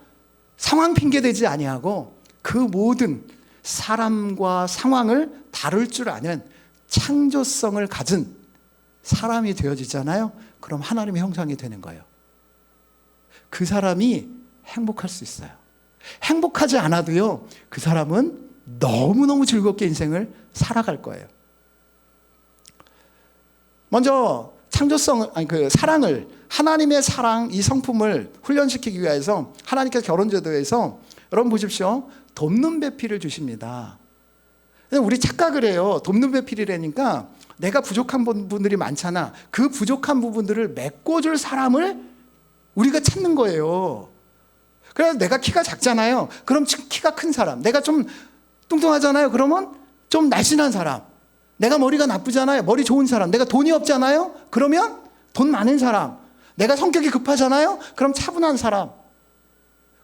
상황 핑계대지 아니하고 그 모든 사람과 상황을 다룰 줄 아는 창조성을 가진 사람이 되어지잖아요. 그럼 하나님의 형상이 되는 거예요. 그 사람이 행복할 수 있어요. 행복하지 않아도요 그 사람은 너무너무 즐겁게 인생을 살아갈 거예요. 먼저 그 사랑을, 하나님의 사랑, 이 성품을 훈련시키기 위해서 하나님께서 결혼제도에서 여러분 보십시오. 돕는 배필을 주십니다. 우리 착각을 해요. 돕는 배필이라니까 내가 부족한 부분들이 많잖아. 그 부족한 부분들을 메꿔줄 사람을 우리가 찾는 거예요. 그래서 내가 키가 작잖아요. 그럼 키가 큰 사람. 내가 좀 뚱뚱하잖아요. 그러면 좀 날씬한 사람. 내가 머리가 나쁘잖아요. 머리 좋은 사람. 내가 돈이 없잖아요. 그러면 돈 많은 사람. 내가 성격이 급하잖아요. 그럼 차분한 사람.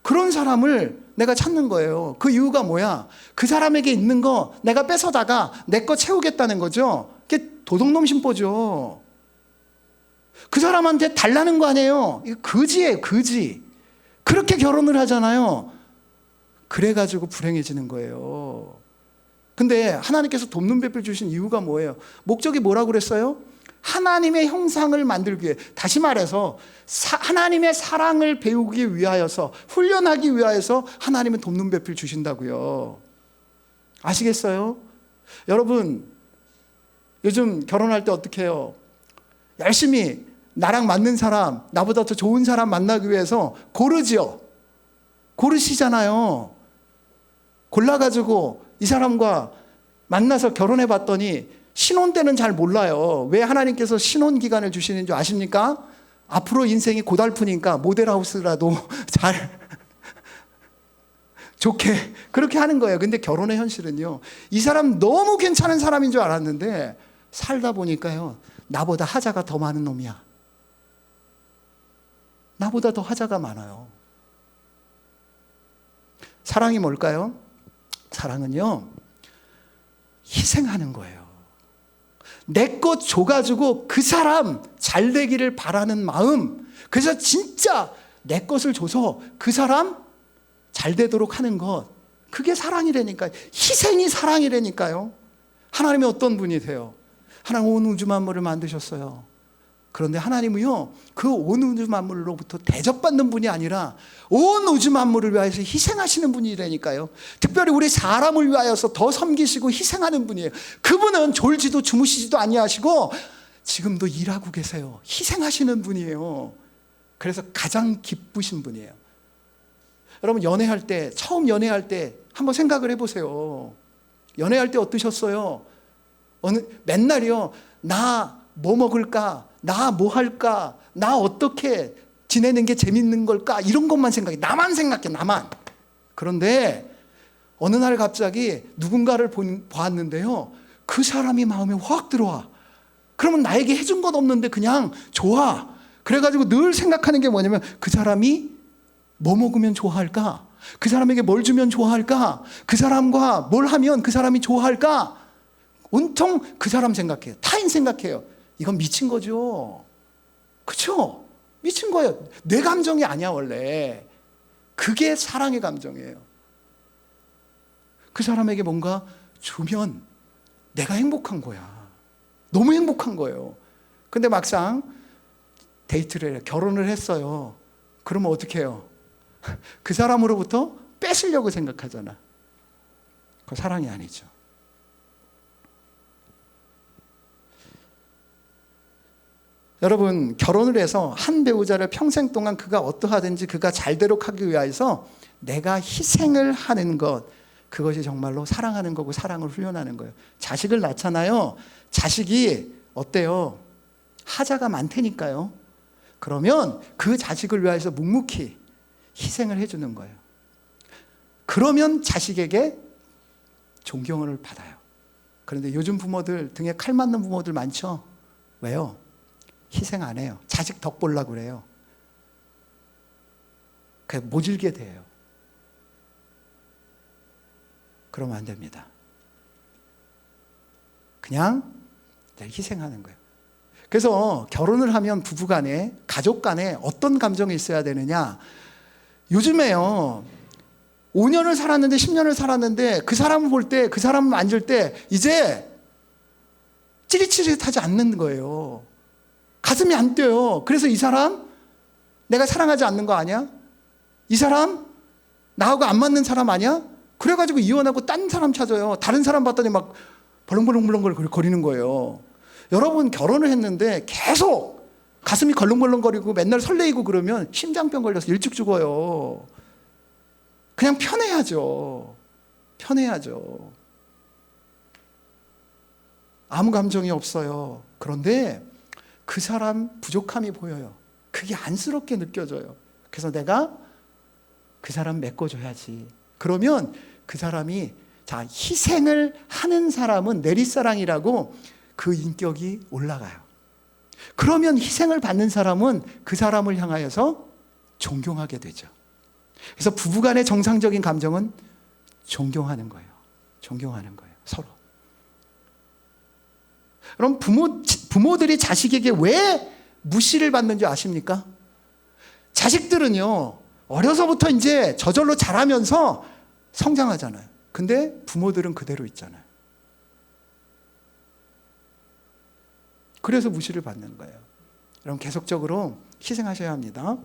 그런 사람을 내가 찾는 거예요. 그 이유가 뭐야? 그 사람에게 있는 거 내가 뺏어다가 내 거 채우겠다는 거죠. 그게 도둑놈 심보죠. 그 사람한테 달라는 거 아니에요. 이거 거지예요, 거지. 그렇게 결혼을 하잖아요. 그래가지고 불행해지는 거예요. 근데 하나님께서 돕는 배필 주신 이유가 뭐예요? 목적이 뭐라고 그랬어요? 하나님의 형상을 만들기 위해, 다시 말해서 하나님의 사랑을 배우기 위하여서, 훈련하기 위하여서 하나님은 돕는 배필 주신다고요. 아시겠어요? 여러분, 요즘 결혼할 때 어떻게 해요? 열심히 나랑 맞는 사람, 나보다 더 좋은 사람 만나기 위해서 고르지요. 고르시잖아요. 골라가지고 이 사람과 만나서 결혼해 봤더니 신혼 때는 잘 몰라요. 왜 하나님께서 신혼 기간을 주시는 줄 아십니까? 앞으로 인생이 고달프니까 모델하우스라도 잘 좋게 그렇게 하는 거예요. 근데 결혼의 현실은요, 이 사람 너무 괜찮은 사람인 줄 알았는데 살다 보니까요, 나보다 하자가 더 많은 놈이야. 나보다 더 하자가 많아요. 사랑이 뭘까요? 사랑은요, 희생하는 거예요. 내 것 줘가지고 그 사람 잘 되기를 바라는 마음. 그래서 진짜 내 것을 줘서 그 사람 잘 되도록 하는 것. 그게 사랑이라니까요. 희생이 사랑이라니까요. 하나님이 어떤 분이세요? 하나님 온 우주 만물을 만드셨어요. 그런데 하나님은요, 그 온 우주 만물로부터 대접받는 분이 아니라 온 우주 만물을 위하여서 희생하시는 분이라니까요. 특별히 우리 사람을 위하여서 더 섬기시고 희생하는 분이에요. 그분은 졸지도 주무시지도 아니하시고 지금도 일하고 계세요. 희생하시는 분이에요. 그래서 가장 기쁘신 분이에요. 여러분, 연애할 때, 처음 연애할 때 한번 생각을 해보세요. 연애할 때 어떠셨어요? 맨날이요, 나 뭐 먹을까? 나 뭐 할까? 나 어떻게 지내는 게 재밌는 걸까? 이런 것만 생각해. 나만 생각해, 나만. 그런데 어느 날 갑자기 누군가를 보았는데요, 그 사람이 마음에 확 들어와. 그러면 나에게 해준 것 없는데 그냥 좋아. 그래가지고 늘 생각하는 게 뭐냐면, 그 사람이 뭐 먹으면 좋아할까? 그 사람에게 뭘 주면 좋아할까? 그 사람과 뭘 하면 그 사람이 좋아할까? 온통 그 사람 생각해요. 타인 생각해요. 이건 미친 거죠. 그렇죠? 미친 거예요. 내 감정이 아니야, 원래. 그게 사랑의 감정이에요. 그 사람에게 뭔가 주면 내가 행복한 거야. 너무 행복한 거예요. 근데 막상 데이트를 해요. 결혼을 했어요. 그러면 어떻게 해요? 그 사람으로부터 뺏으려고 생각하잖아. 그거 사랑이 아니죠. 여러분, 결혼을 해서 한 배우자를 평생 동안 그가 어떠하든지 그가 잘 되도록 하기 위해서 내가 희생을 하는 것, 그것이 정말로 사랑하는 거고 사랑을 훈련하는 거예요. 자식을 낳잖아요. 자식이 어때요? 하자가 많다니까요. 그러면 그 자식을 위해서 묵묵히 희생을 해주는 거예요. 그러면 자식에게 존경을 받아요. 그런데 요즘 부모들 등에 칼 맞는 부모들 많죠? 왜요? 희생 안 해요. 자식 덕 보려고 그래요. 그냥 모질게 돼요. 그러면 안 됩니다. 그냥 희생하는 거예요. 그래서 결혼을 하면 부부간에, 가족간에 어떤 감정이 있어야 되느냐? 요즘에요, 5년을 살았는데 10년을 살았는데 그 사람을 볼 때, 그 사람을 만질 때 이제 찌릿찌릿하지 않는 거예요. 가슴이 안 뛰어요. 그래서 이 사람 내가 사랑하지 않는 거 아니야? 이 사람 나하고 안 맞는 사람 아니야? 그래가지고 이혼하고 딴 사람 찾아요. 다른 사람 봤더니 막 벌렁벌렁 거리는 거예요. 여러분 결혼을 했는데 계속 가슴이 걸렁걸렁거리고 맨날 설레이고 그러면 심장병 걸려서 일찍 죽어요. 그냥 편해야죠. 편해야죠. 아무 감정이 없어요. 그런데 그 사람 부족함이 보여요. 그게 안쓰럽게 느껴져요. 그래서 내가 그 사람 메꿔줘야지. 그러면 그 사람이, 자, 희생을 하는 사람은 내리사랑이라고 그 인격이 올라가요. 그러면 희생을 받는 사람은 그 사람을 향하여서 존경하게 되죠. 그래서 부부간의 정상적인 감정은 존경하는 거예요. 존경하는 거예요. 서로. 그럼 부모들이 자식에게 왜 무시를 받는지 아십니까? 자식들은요, 어려서부터 이제 저절로 자라면서 성장하잖아요. 근데 부모들은 그대로 있잖아요. 그래서 무시를 받는 거예요. 여러분, 계속적으로 희생하셔야 합니다.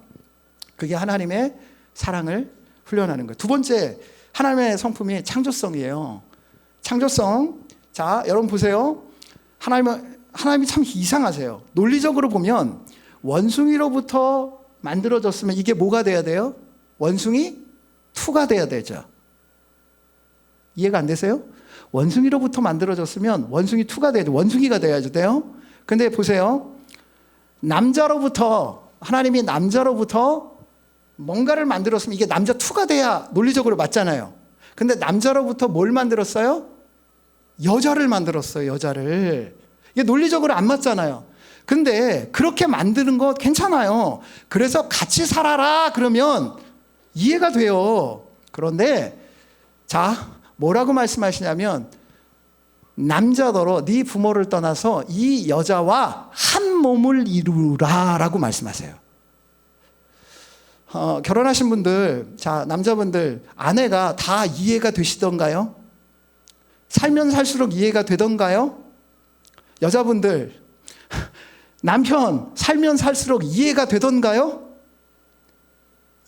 그게 하나님의 사랑을 훈련하는 거예요. 두 번째, 하나님의 성품이 창조성이에요. 창조성. 자, 여러분 보세요. 하나님이 참 이상하세요. 논리적으로 보면 원숭이로부터 만들어졌으면 이게 뭐가 돼야 돼요? 원숭이 2가 돼야 되죠. 이해가 안 되세요? 원숭이로부터 만들어졌으면 원숭이 2가 돼야죠. 원숭이가 돼야죠. 돼요? 근데 보세요. 하나님이 남자로부터 뭔가를 만들었으면 이게 남자 2가 돼야 논리적으로 맞잖아요. 근데 남자로부터 뭘 만들었어요? 여자를 만들었어요. 여자를. 이게 논리적으로 안 맞잖아요. 근데 그렇게 만드는 거 괜찮아요. 그래서 같이 살아라 그러면 이해가 돼요. 그런데 자, 뭐라고 말씀하시냐면 남자더러 네 부모를 떠나서 이 여자와 한 몸을 이루라 라고 말씀하세요. 결혼하신 분들, 자, 남자분들, 아내가 다 이해가 되시던가요? 살면 살수록 이해가 되던가요? 여자분들, 남편 살면 살수록 이해가 되던가요?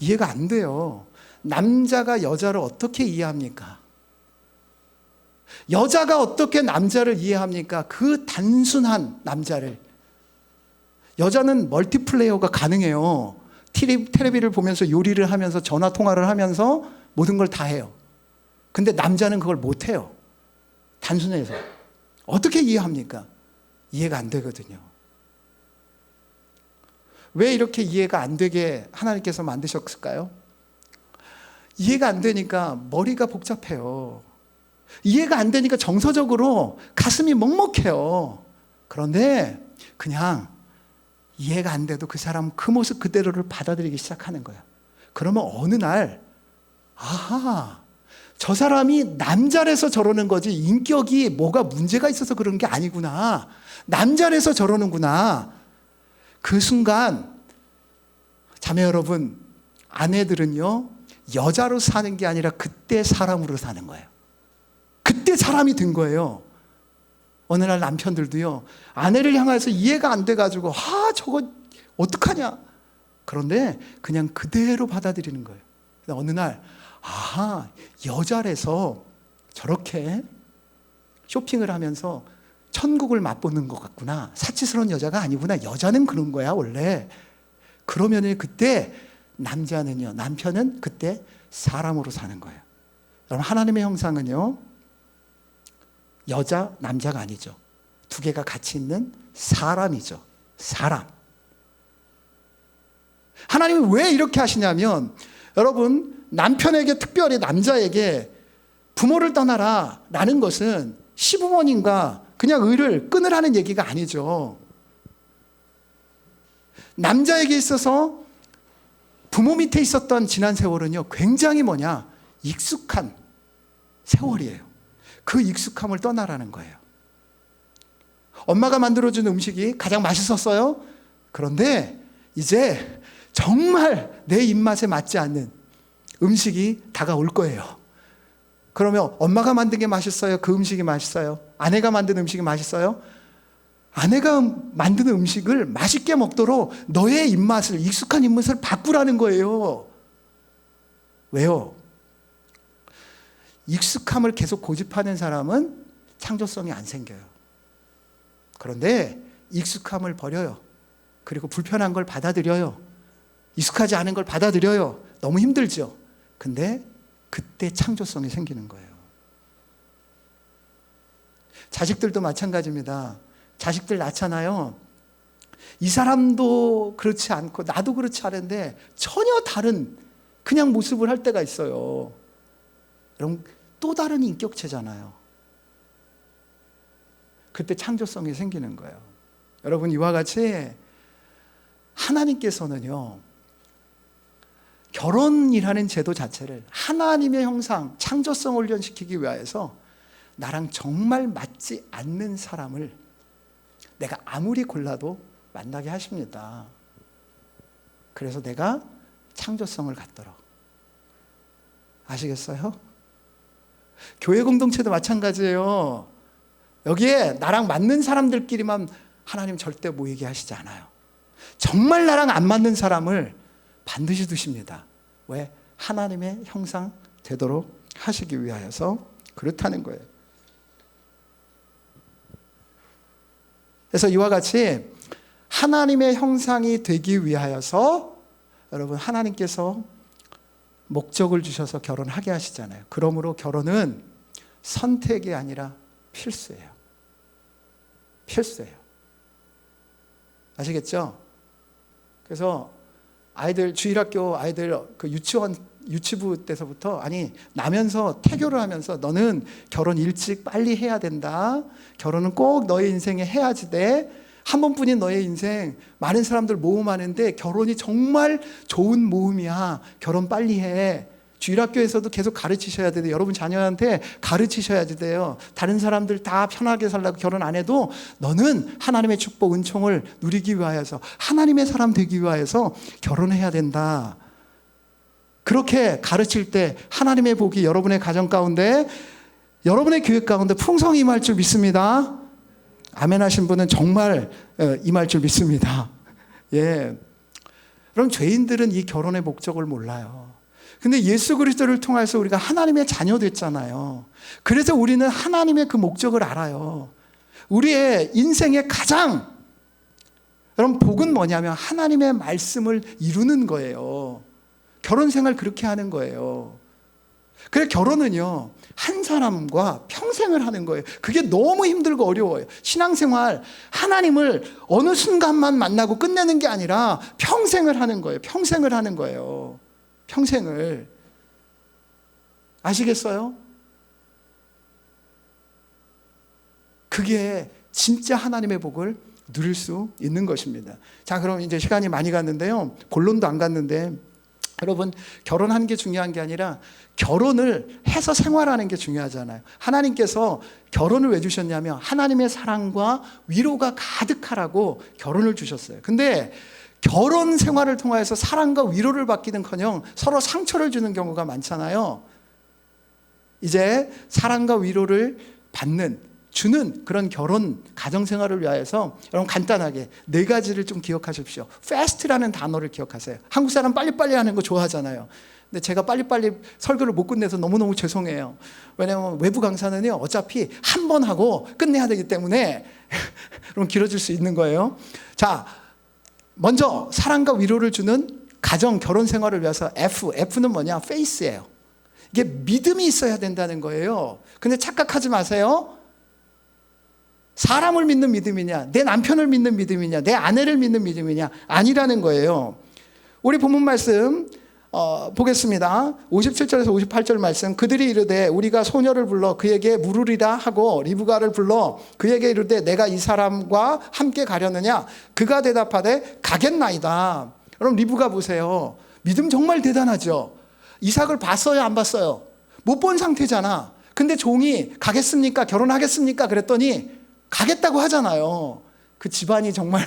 이해가 안 돼요. 남자가 여자를 어떻게 이해합니까? 여자가 어떻게 남자를 이해합니까? 그 단순한 남자를. 여자는 멀티플레이어가 가능해요. 텔레비를 보면서 요리를 하면서 전화 통화를 하면서 모든 걸 다 해요. 근데 남자는 그걸 못 해요. 단순해서. 어떻게 이해합니까? 이해가 안 되거든요. 왜 이렇게 이해가 안 되게 하나님께서 만드셨을까요? 이해가 안 되니까 머리가 복잡해요. 이해가 안 되니까 정서적으로 가슴이 먹먹해요. 그런데 그냥 이해가 안 돼도 그 사람 그 모습 그대로를 받아들이기 시작하는 거예요. 그러면 어느 날, 아하, 저 사람이 남자라서 저러는 거지 인격이 뭐가 문제가 있어서 그런 게 아니구나. 남자라서 저러는구나. 그 순간 자매 여러분, 아내들은요 여자로 사는 게 아니라 그때 사람으로 사는 거예요. 그때 사람이 된 거예요. 어느 날 남편들도요 아내를 향해서 이해가 안 돼가지고 저거 어떡하냐. 그런데 그냥 그대로 받아들이는 거예요. 어느 날 여자라서 저렇게 쇼핑을 하면서 천국을 맛보는 것 같구나. 사치스러운 여자가 아니구나. 여자는 그런 거야 원래. 그러면 그때 남편은 그때 사람으로 사는 거예요. 여러분, 하나님의 형상은요 여자, 남자가 아니죠. 두 개가 같이 있는 사람이죠. 사람. 하나님이 왜 이렇게 하시냐면, 여러분, 남편에게, 특별히 남자에게 부모를 떠나라 라는 것은 시부모님과 그냥 의를 끊으라는 얘기가 아니죠. 남자에게 있어서 부모 밑에 있었던 지난 세월은요 굉장히 익숙한 세월이에요. 그 익숙함을 떠나라는 거예요. 엄마가 만들어준 음식이 가장 맛있었어요. 그런데 이제 정말 내 입맛에 맞지 않는 음식이 다가올 거예요. 그러면 엄마가 만든 게 맛있어요? 그 음식이 맛있어요? 아내가 만든 음식이 맛있어요? 아내가 만드는 음식을 맛있게 먹도록 너의 입맛을, 익숙한 입맛을 바꾸라는 거예요. 왜요? 익숙함을 계속 고집하는 사람은 창조성이 안 생겨요. 그런데 익숙함을 버려요. 그리고 불편한 걸 받아들여요. 익숙하지 않은 걸 받아들여요. 너무 힘들죠. 근데 그때 창조성이 생기는 거예요. 자식들도 마찬가지입니다. 자식들 낳잖아요. 이 사람도 그렇지 않고 나도 그렇지 않은데 전혀 다른 그냥 모습을 할 때가 있어요. 여러분, 또 다른 인격체잖아요. 그때 창조성이 생기는 거예요. 여러분, 이와 같이 하나님께서는요, 결혼이라는 제도 자체를 하나님의 형상, 창조성을 훈련시키기 위하여서 나랑 정말 맞지 않는 사람을 내가 아무리 골라도 만나게 하십니다. 그래서 내가 창조성을 갖도록. 아시겠어요? 교회 공동체도 마찬가지예요. 여기에 나랑 맞는 사람들끼리만 하나님 절대 모이게 하시지 않아요. 정말 나랑 안 맞는 사람을 반드시 두십니다. 왜? 하나님의 형상 되도록 하시기 위하여서 그렇다는 거예요. 그래서 이와 같이 하나님의 형상이 되기 위하여서 여러분, 하나님께서 목적을 주셔서 결혼하게 하시잖아요. 그러므로 결혼은 선택이 아니라 필수예요. 필수예요. 아시겠죠? 그래서 아이들, 주일학교 아이들 그 유치부 때서부터, 아니, 나면서 태교를 하면서 너는 결혼 일찍 빨리 해야 된다. 결혼은 꼭 너의 인생에 해야지 돼. 한 번뿐인 너의 인생, 많은 사람들 모험하는데 결혼이 정말 좋은 모험이야. 결혼 빨리 해. 주일학교에서도 계속 가르치셔야 돼요. 여러분 자녀한테 가르치셔야 돼요. 다른 사람들 다 편하게 살라고 결혼 안 해도 너는 하나님의 축복, 은총을 누리기 위하여서, 하나님의 사람 되기 위하여서 결혼해야 된다. 그렇게 가르칠 때 하나님의 복이 여러분의 가정 가운데, 여러분의 교회 가운데 풍성히 임할 줄 믿습니다. 아멘 하신 분은 정말 임할 줄 믿습니다. 예. 그럼 죄인들은 이 결혼의 목적을 몰라요. 근데 예수 그리스도를 통해서 우리가 하나님의 자녀 됐잖아요. 그래서 우리는 하나님의 그 목적을 알아요. 우리의 인생의 가장, 여러분, 복은 뭐냐면 하나님의 말씀을 이루는 거예요. 결혼 생활 그렇게 하는 거예요. 그래, 결혼은요, 한 사람과 평생을 하는 거예요. 그게 너무 힘들고 어려워요. 신앙생활, 하나님을 어느 순간만 만나고 끝내는 게 아니라 평생을 하는 거예요. 평생을 하는 거예요. 평생을. 아시겠어요? 그게 진짜 하나님의 복을 누릴 수 있는 것입니다. 자, 그럼 이제 시간이 많이 갔는데요. 본론도 안 갔는데, 여러분, 결혼하는 게 중요한 게 아니라 결혼을 해서 생활하는 게 중요하잖아요. 하나님께서 결혼을 왜 주셨냐면 하나님의 사랑과 위로가 가득하라고 결혼을 주셨어요. 근데 결혼 생활을 통해서 사랑과 위로를 받기는커녕 서로 상처를 주는 경우가 많잖아요. 이제 사랑과 위로를 주는 그런 결혼 가정생활을 위하여서 여러분 간단하게 4가지를 좀 기억하십시오. fast라는 단어를 기억하세요. 한국 사람 빨리빨리 하는 거 좋아하잖아요. 근데 제가 빨리빨리 설교를 못 끝내서 너무너무 죄송해요. 왜냐하면 외부 강사는요, 어차피 한 번 하고 끝내야 되기 때문에 그럼 길어질 수 있는 거예요. 자, 먼저 사랑과 위로를 주는 가정 결혼 생활을 위해서 F는 뭐냐? faith예요. 이게 믿음이 있어야 된다는 거예요. 근데 착각하지 마세요. 사람을 믿는 믿음이냐, 내 남편을 믿는 믿음이냐, 내 아내를 믿는 믿음이냐, 아니라는 거예요. 우리 본문 말씀 보겠습니다. 57절에서 58절 말씀. 그들이 이르되 우리가 소녀를 불러 그에게 물으리라 하고 리브가를 불러 그에게 이르되 내가 이 사람과 함께 가려느냐. 그가 대답하되 가겠나이다. 여러분, 리브가 보세요. 믿음 정말 대단하죠. 이삭을 봤어요, 안 봤어요? 못 본 상태잖아. 근데 종이 가겠습니까? 결혼하겠습니까? 그랬더니 가겠다고 하잖아요. 그 집안이 정말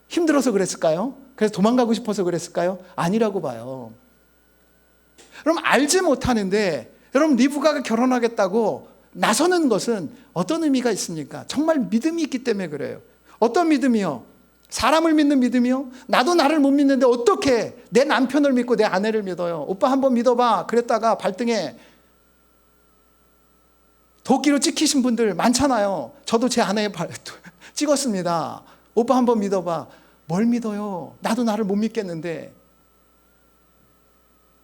힘들어서 그랬을까요? 그래서 도망가고 싶어서 그랬을까요? 아니라고 봐요. 그럼 알지 못하는데, 여러분, 리브가가 결혼하겠다고 나서는 것은 어떤 의미가 있습니까? 정말 믿음이 있기 때문에 그래요. 어떤 믿음이요? 사람을 믿는 믿음이요? 나도 나를 못 믿는데 어떻게 내 남편을 믿고 내 아내를 믿어요? 오빠 한번 믿어봐. 그랬다가 발등에 도끼로 찍히신 분들 많잖아요. 저도 제 아내의 찍었습니다. 오빠 한번 믿어봐. 뭘 믿어요? 나도 나를 못 믿겠는데.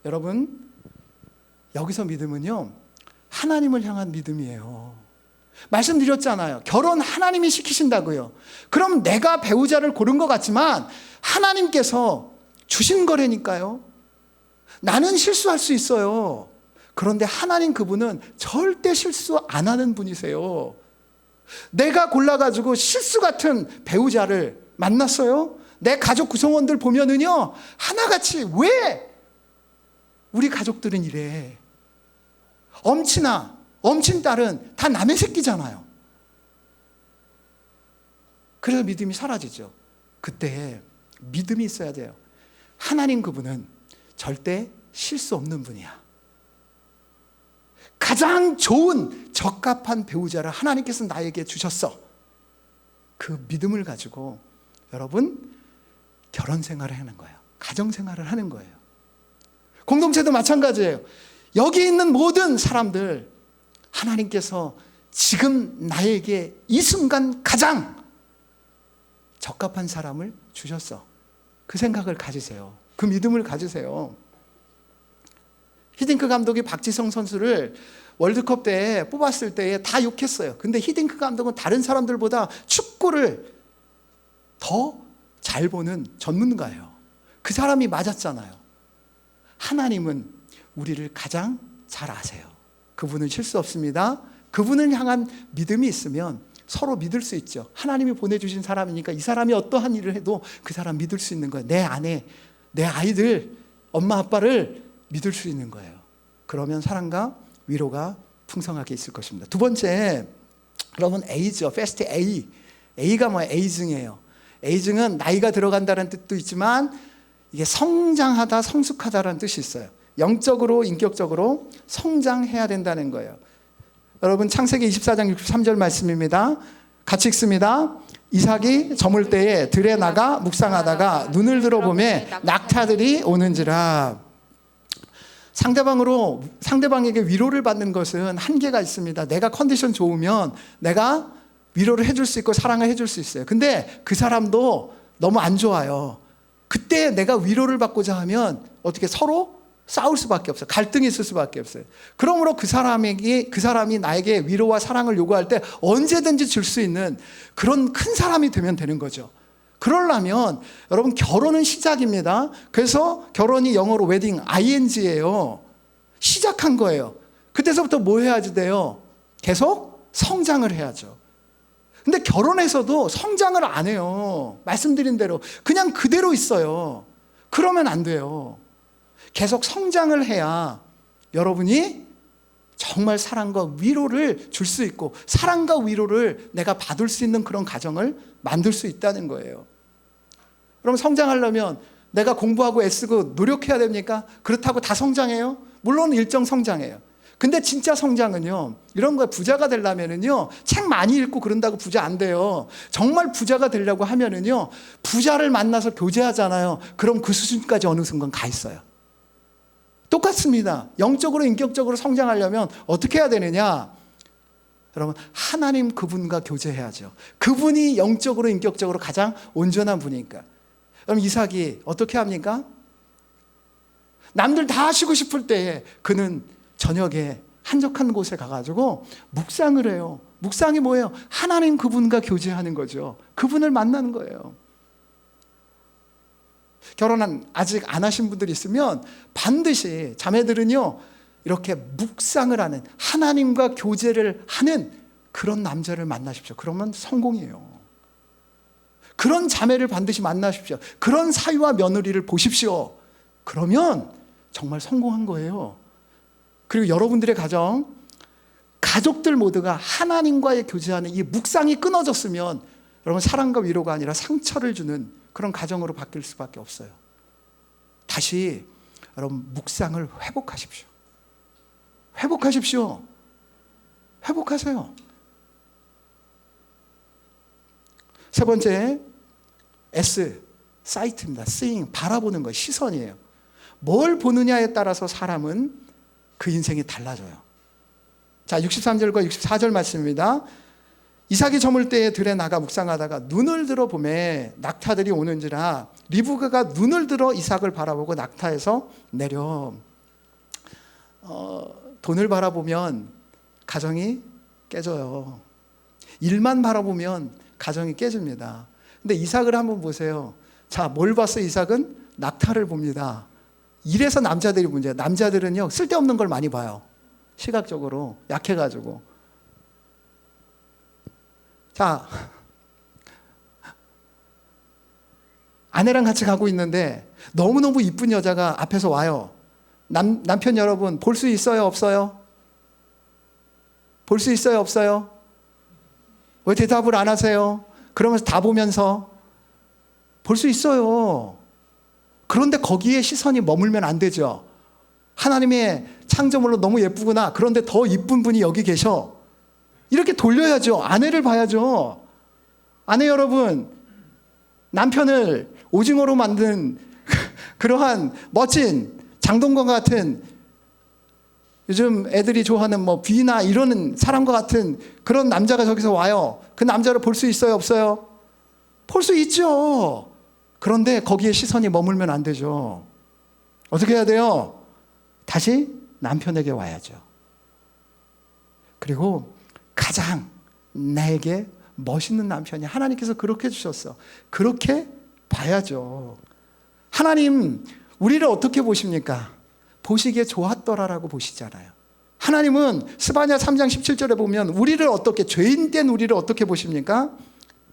여러분, 여기서 믿음은요, 하나님을 향한 믿음이에요. 말씀드렸잖아요. 결혼 하나님이 시키신다고요. 그럼 내가 배우자를 고른 것 같지만 하나님께서 주신 거라니까요. 나는 실수할 수 있어요. 그런데 하나님 그분은 절대 실수 안 하는 분이세요. 내가 골라가지고 실수 같은 배우자를 만났어요. 내 가족 구성원들 보면은요, 하나같이 왜 우리 가족들은 이래? 엄친 딸은 다 남의 새끼잖아요. 그래서 믿음이 사라지죠. 그때 믿음이 있어야 돼요. 하나님 그분은 절대 실수 없는 분이야. 가장 좋은 적합한 배우자를 하나님께서 나에게 주셨어. 그 믿음을 가지고 여러분 결혼 생활을 하는 거예요. 가정 생활을 하는 거예요. 공동체도 마찬가지예요. 여기 있는 모든 사람들, 하나님께서 지금 나에게 이 순간 가장 적합한 사람을 주셨어. 그 생각을 가지세요. 그 믿음을 가지세요. 히딩크 감독이 박지성 선수를 월드컵 때 뽑았을 때에 다 욕했어요. 근데 히딩크 감독은 다른 사람들보다 축구를 더 잘 보는 전문가예요. 그 사람이 맞았잖아요. 하나님은 우리를 가장 잘 아세요. 그분은 실수 없습니다. 그분을 향한 믿음이 있으면 서로 믿을 수 있죠. 하나님이 보내주신 사람이니까 이 사람이 어떠한 일을 해도 그 사람 믿을 수 있는 거예요. 내 아내, 내 아이들, 엄마 아빠를 믿을 수 있는 거예요. 그러면 사랑과 위로가 풍성하게 있을 것입니다. 두 번째, 여러분 A죠. 패스트 A. A가 뭐예요? A증이에요. A증은 나이가 들어간다는 뜻도 있지만 이게 성장하다, 성숙하다라는 뜻이 있어요. 영적으로, 인격적으로 성장해야 된다는 거예요. 여러분 창세기 24장 63절 말씀입니다. 같이 읽습니다. 이삭이 저물 때에 들에 나가 묵상하다가 눈을 들어보매 낙타들이 오는지라. 상대방에게 위로를 받는 것은 한계가 있습니다. 내가 컨디션 좋으면 내가 위로를 해줄 수 있고 사랑을 해줄 수 있어요. 근데 그 사람도 너무 안 좋아요. 그때 내가 위로를 받고자 하면 어떻게 서로 싸울 수밖에 없어요. 갈등이 있을 수밖에 없어요. 그러므로 그 사람이 나에게 위로와 사랑을 요구할 때 언제든지 줄 수 있는 그런 큰 사람이 되면 되는 거죠. 그러려면 여러분 결혼은 시작입니다. 그래서 결혼이 영어로 웨딩 ing예요. 시작한 거예요. 그때서부터 뭐 해야지 돼요? 계속 성장을 해야죠. 근데 결혼해서도 성장을 안 해요. 말씀드린 대로 그냥 그대로 있어요. 그러면 안 돼요. 계속 성장을 해야 여러분이 정말 사랑과 위로를 줄 수 있고 사랑과 위로를 내가 받을 수 있는 그런 가정을 만들 수 있다는 거예요. 그럼 성장하려면 내가 공부하고 애쓰고 노력해야 됩니까? 그렇다고 다 성장해요? 물론 일정 성장해요. 근데 진짜 성장은요, 이런 거에 부자가 되려면은요, 책 많이 읽고 그런다고 부자 안 돼요. 정말 부자가 되려고 하면은요, 부자를 만나서 교제하잖아요. 그럼 그 수준까지 어느 순간 가 있어요. 똑같습니다. 영적으로 인격적으로 성장하려면 어떻게 해야 되느냐? 여러분 하나님 그분과 교제해야죠. 그분이 영적으로 인격적으로 가장 온전한 분이니까. 그럼 이삭이 어떻게 합니까? 남들 다 하시고 싶을 때에 그는 저녁에 한적한 곳에 가가지고 묵상을 해요. 묵상이 뭐예요? 하나님 그분과 교제하는 거죠. 그분을 만나는 거예요. 결혼 아직 안 하신 분들이 있으면 반드시 자매들은요 이렇게 묵상을 하는 하나님과 교제를 하는 그런 남자를 만나십시오. 그러면 성공이에요. 그런 자매를 반드시 만나십시오. 그런 사위와 며느리를 보십시오. 그러면 정말 성공한 거예요. 그리고 여러분들의 가족들 모두가 하나님과의 교제하는 이 묵상이 끊어졌으면 여러분 사랑과 위로가 아니라 상처를 주는 그런 가정으로 바뀔 수밖에 없어요. 다시 여러분 묵상을 회복하십시오. 회복하십시오. 회복하세요. 세 번째 S, 사이트입니다. seeing, 바라보는 거, 시선이에요. 뭘 보느냐에 따라서 사람은 그 인생이 달라져요. 자, 63절과 64절 말씀입니다. 이삭이 저물 때에 들에 나가 묵상하다가 눈을 들어 보매 낙타들이 오는지라 리브가가 눈을 들어 이삭을 바라보고 낙타에서 내려. 돈을 바라보면 가정이 깨져요. 일만 바라보면 가정이 깨집니다. 근데 이삭을 한번 보세요. 자, 뭘 봤어? 이삭은 낙타를 봅니다. 이래서 남자들이 문제예요. 남자들은요, 쓸데없는 걸 많이 봐요. 시각적으로 약해가지고. 자, 아내랑 같이 가고 있는데 너무너무 이쁜 여자가 앞에서 와요. 남편 여러분, 볼 수 있어요? 없어요? 볼 수 있어요? 없어요? 왜 대답을 안 하세요? 그러면서 다 보면서 볼 수 있어요. 그런데 거기에 시선이 머물면 안 되죠. 하나님의 창조물로 너무 예쁘구나. 그런데 더 이쁜 분이 여기 계셔. 이렇게 돌려야죠. 아내를 봐야죠. 아내 여러분, 남편을 오징어로 만든 그러한 멋진 장동건 같은, 요즘 애들이 좋아하는 뭐 비나 이러는 사람과 같은 그런 남자가 저기서 와요. 그 남자를 볼 수 있어요? 없어요? 볼 수 있죠. 그런데 거기에 시선이 머물면 안 되죠. 어떻게 해야 돼요? 다시 남편에게 와야죠. 그리고 가장 나에게 멋있는 남편이 하나님께서 그렇게 해주셨어. 그렇게 봐야죠. 하나님 우리를 어떻게 보십니까? 보시기에 좋았더라라고 보시잖아요. 하나님은 스바냐 3장 17절에 보면 우리를 어떻게, 죄인된 우리를 어떻게 보십니까?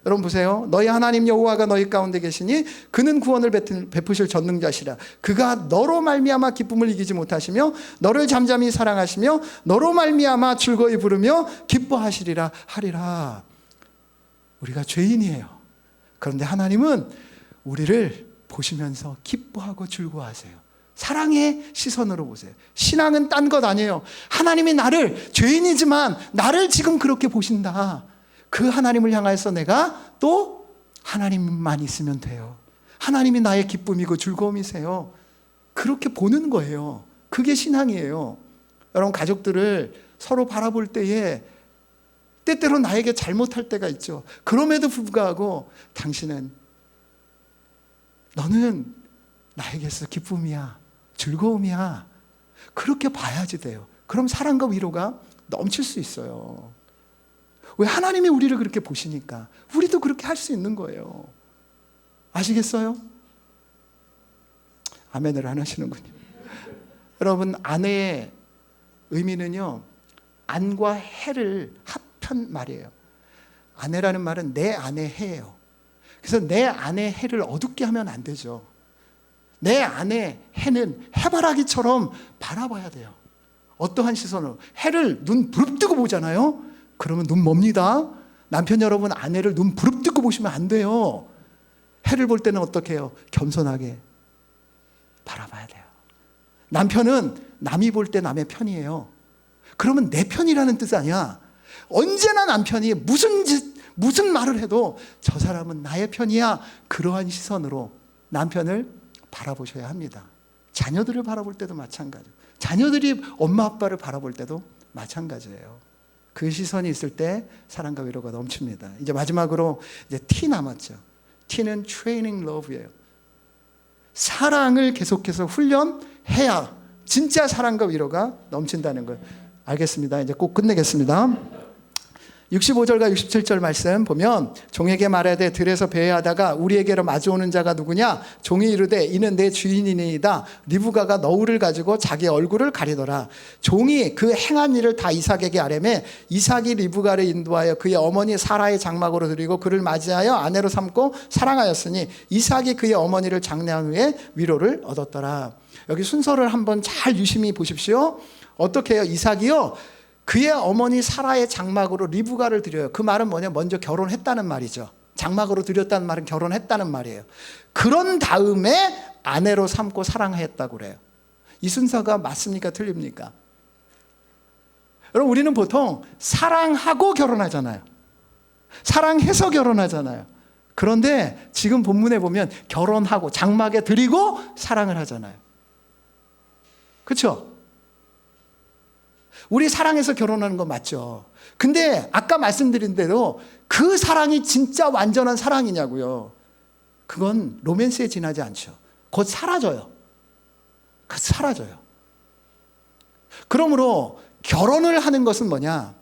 여러분 보세요. 너희 하나님 여호와가 너희 가운데 계시니 그는 구원을 베푸실 전능자시라. 그가 너로 말미암아 기쁨을 이기지 못하시며 너를 잠잠히 사랑하시며 너로 말미암아 즐거이 부르며 기뻐하시리라 하리라. 우리가 죄인이에요. 그런데 하나님은 우리를 보시면서 기뻐하고 즐거워하세요. 사랑의 시선으로 보세요. 신앙은 딴 것 아니에요. 하나님이 나를, 죄인이지만 나를 지금 그렇게 보신다. 그 하나님을 향해서 내가 또 하나님만 있으면 돼요. 하나님이 나의 기쁨이고 즐거움이세요. 그렇게 보는 거예요. 그게 신앙이에요. 여러분, 가족들을 서로 바라볼 때에 때때로 나에게 잘못할 때가 있죠. 그럼에도 불구하고 당신은, 너는 나에게서 기쁨이야, 즐거움이야. 그렇게 봐야지 돼요. 그럼 사랑과 위로가 넘칠 수 있어요. 왜? 하나님이 우리를 그렇게 보시니까 우리도 그렇게 할 수 있는 거예요. 아시겠어요? 아멘을 안 하시는군요. 여러분, 아내의 의미는요, 안과 해를 합한 말이에요. 아내라는 말은 내 안의 해예요. 그래서 내 안의 해를 어둡게 하면 안 되죠. 내 안의 해는 해바라기처럼 바라봐야 돼요. 어떠한 시선으로? 해를 눈 부릅뜨고 보잖아요. 그러면 눈 멉니다. 남편 여러분, 아내를 눈 부릅뜨고 보시면 안 돼요. 해를 볼 때는 어떻게 해요? 겸손하게 바라봐야 돼요. 남편은 남이 볼 때 남의 편이에요. 그러면 내 편이라는 뜻 아니야. 언제나 남편이 무슨 말을 해도 저 사람은 나의 편이야. 그러한 시선으로 남편을 바라보셔야 합니다. 자녀들을 바라볼 때도 마찬가지예요. 자녀들이 엄마 아빠를 바라볼 때도 마찬가지예요. 그 시선이 있을 때 사랑과 위로가 넘칩니다. 이제 마지막으로 이제 T 남았죠. T는 트레이닝 러브예요. 사랑을 계속해서 훈련해야 진짜 사랑과 위로가 넘친다는 걸 알겠습니다. 이제 꼭 끝내겠습니다. 65절과 67절 말씀 보면, 종에게 말하되 들에서 배회하다가 우리에게로 마주오는 자가 누구냐? 종이 이르되 이는 내 주인이니이다. 리브가가 너울을 가지고 자기 얼굴을 가리더라. 종이 그 행한 일을 다 이삭에게 아뢰매 이삭이 리브가를 인도하여 그의 어머니 사라의 장막으로 들이고 그를 맞이하여 아내로 삼고 사랑하였으니 이삭이 그의 어머니를 장례한 후에 위로를 얻었더라. 여기 순서를 한번 잘 유심히 보십시오. 어떻게 해요? 이삭이요, 그의 어머니 사라의 장막으로 리브가를 드려요. 그 말은 뭐냐? 먼저 결혼했다는 말이죠. 장막으로 드렸다는 말은 결혼했다는 말이에요. 그런 다음에 아내로 삼고 사랑했다고 그래요. 이 순서가 맞습니까? 틀립니까? 여러분, 우리는 보통 사랑하고 결혼하잖아요. 사랑해서 결혼하잖아요. 그런데 지금 본문에 보면 결혼하고 장막에 드리고 사랑을 하잖아요. 그렇죠? 우리 사랑해서 결혼하는 거 맞죠. 근데 아까 말씀드린 대로 그 사랑이 진짜 완전한 사랑이냐고요. 그건 로맨스에 지나지 않죠. 곧 사라져요. 사라져요. 그러므로 결혼을 하는 것은 뭐냐?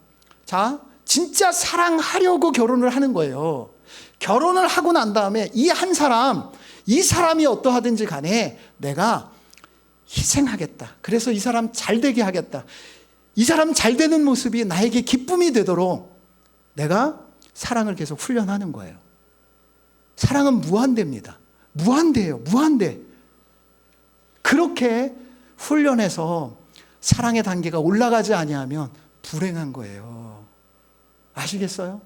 자, 진짜 사랑하려고 결혼을 하는 거예요. 결혼을 하고 난 다음에 이 한 사람, 이 사람이 어떠하든지 간에 내가 희생하겠다. 그래서 이 사람 잘 되게 하겠다. 이 사람 잘 되는 모습이 나에게 기쁨이 되도록 내가 사랑을 계속 훈련하는 거예요. 사랑은 무한대입니다. 무한대예요. 무한대. 그렇게 훈련해서 사랑의 단계가 올라가지 아니하면 불행한 거예요. 아시겠어요?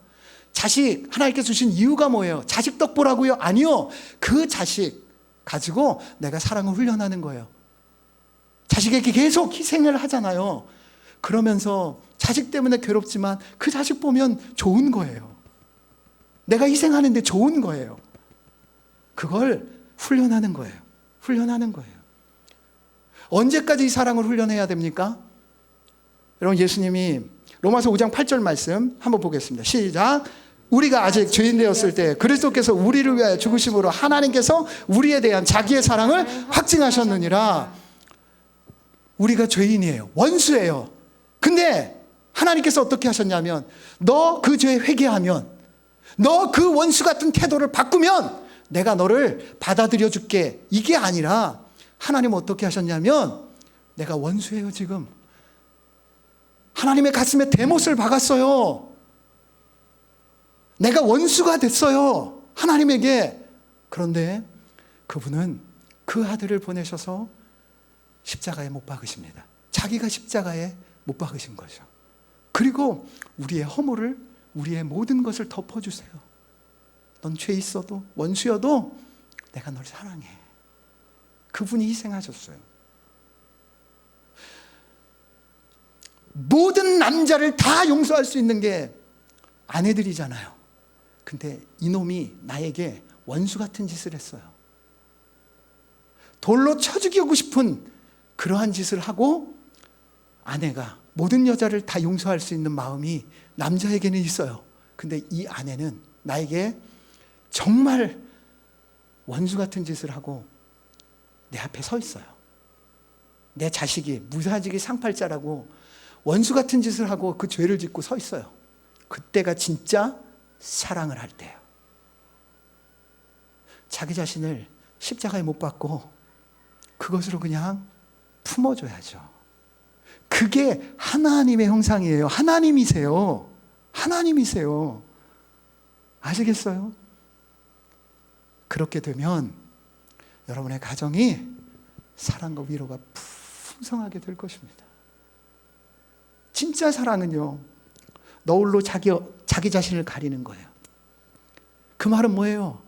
자식 하나님께 주신 이유가 뭐예요? 자식 덕 보라고요? 아니요. 그 자식 가지고 내가 사랑을 훈련하는 거예요. 자식에게 계속 희생을 하잖아요. 그러면서 자식 때문에 괴롭지만 그 자식 보면 좋은 거예요. 내가 희생하는데 좋은 거예요. 그걸 훈련하는 거예요. 훈련하는 거예요. 언제까지 이 사랑을 훈련해야 됩니까? 여러분, 예수님이 로마서 5장 8절 말씀 한번 보겠습니다. 시작. 우리가 아직 죄인 되었을 때 그리스도께서 우리를 위하여 죽으심으로 하나님께서 우리에 대한 자기의 사랑을 확증하셨느니라. 우리가 죄인이에요. 원수예요. 근데 하나님께서 어떻게 하셨냐면 너 그 죄에 회개하면, 너 그 원수 같은 태도를 바꾸면 내가 너를 받아들여 줄게. 이게 아니라 하나님은 어떻게 하셨냐면 내가 원수예요 지금. 하나님의 가슴에 대못을 박았어요. 내가 원수가 됐어요. 하나님에게. 그런데 그분은 그 아들을 보내셔서 십자가에 못 박으십니다. 자기가 십자가에 못 박으신 거죠. 그리고 우리의 허물을, 우리의 모든 것을 덮어주세요. 넌 죄 있어도 원수여도 내가 널 사랑해. 그분이 희생하셨어요. 모든 남자를 다 용서할 수 있는 게 아내들이잖아요. 근데 이놈이 나에게 원수 같은 짓을 했어요. 돌로 쳐 죽이고 싶은 그러한 짓을 하고 아내가 모든 여자를 다 용서할 수 있는 마음이 남자에게는 있어요. 근데 이 아내는 나에게 정말 원수 같은 짓을 하고 내 앞에 서 있어요. 내 자식이 무사직이 상팔자라고 원수 같은 짓을 하고 그 죄를 짓고 서 있어요. 그때가 진짜 사랑을 할 때예요. 자기 자신을 십자가에 못 박고 그것으로 그냥 품어줘야죠. 그게 하나님의 형상이에요. 하나님이세요. 하나님이세요. 아시겠어요? 그렇게 되면 여러분의 가정이 사랑과 위로가 풍성하게 될 것입니다. 진짜 사랑은요, 너울로 자기 자신을 가리는 거예요. 그 말은 뭐예요?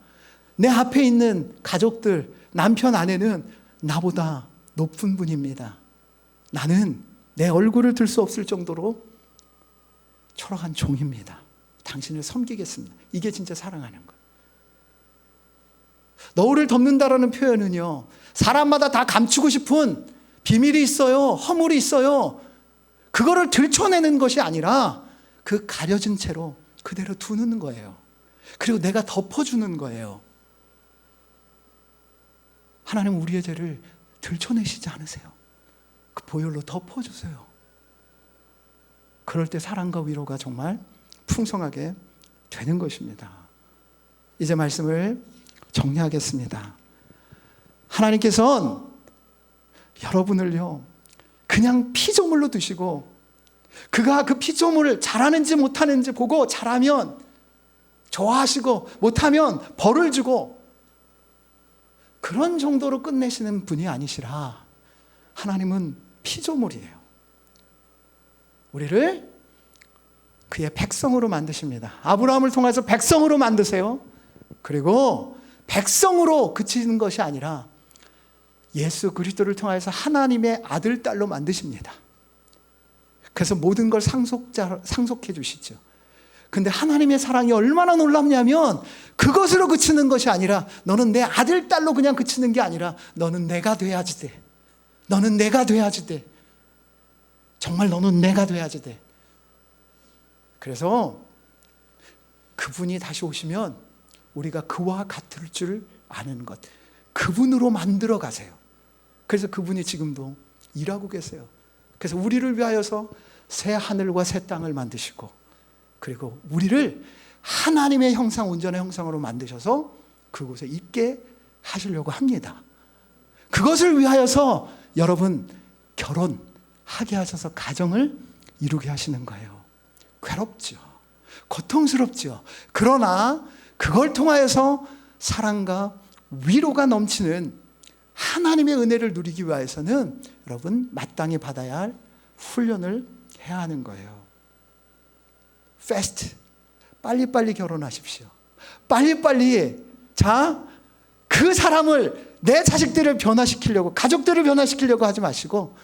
내 앞에 있는 가족들, 남편, 아내는 나보다 높은 분입니다. 나는 내 얼굴을 들 수 없을 정도로 초라한 종입니다. 당신을 섬기겠습니다. 이게 진짜 사랑하는 거예요. 너울을 덮는다라는 표현은요, 사람마다 다 감추고 싶은 비밀이 있어요. 허물이 있어요. 그거를 들춰내는 것이 아니라 그 가려진 채로 그대로 두는 거예요. 그리고 내가 덮어주는 거예요. 하나님은 우리의 죄를 들춰내시지 않으세요. 그 보혈로 덮어주세요. 그럴 때 사랑과 위로가 정말 풍성하게 되는 것입니다. 이제 말씀을 정리하겠습니다. 하나님께서는 여러분을요, 그냥 피조물로 두시고 그가 그 피조물을 잘하는지 못하는지 보고 잘하면 좋아하시고 못하면 벌을 주고 그런 정도로 끝내시는 분이 아니시라. 하나님은 피조물이에요. 우리를 그의 백성으로 만드십니다. 아브라함을 통해서 백성으로 만드세요. 그리고 백성으로 그치는 것이 아니라 예수 그리스도를 통해서 하나님의 아들, 딸로 만드십니다. 그래서 모든 걸 상속해 주시죠. 근데 하나님의 사랑이 얼마나 놀랍냐면 그것으로 그치는 것이 아니라 너는 내 아들, 딸로 그냥 그치는 게 아니라 너는 내가 돼야지 돼. 너는 내가 돼야지 돼. 정말 너는 내가 돼야지 돼. 그래서 그분이 다시 오시면 우리가 그와 같을 줄 아는 것, 그분으로 만들어 가세요. 그래서 그분이 지금도 일하고 계세요. 그래서 우리를 위하여서 새 하늘과 새 땅을 만드시고, 그리고 우리를 하나님의 형상, 온전한 형상으로 만드셔서 그곳에 있게 하시려고 합니다. 그것을 위하여서 여러분 결혼하게 하셔서 가정을 이루게 하시는 거예요. 괴롭죠. 고통스럽죠. 그러나 그걸 통하여서 사랑과 위로가 넘치는 하나님의 은혜를 누리기 위해서는 여러분 마땅히 받아야 할 훈련을 해야 하는 거예요. Fast. 빨리빨리 결혼하십시오. 빨리빨리. 자, 그 사람을, 내 자식들을 변화시키려고, 가족들을 변화시키려고 하지 마시고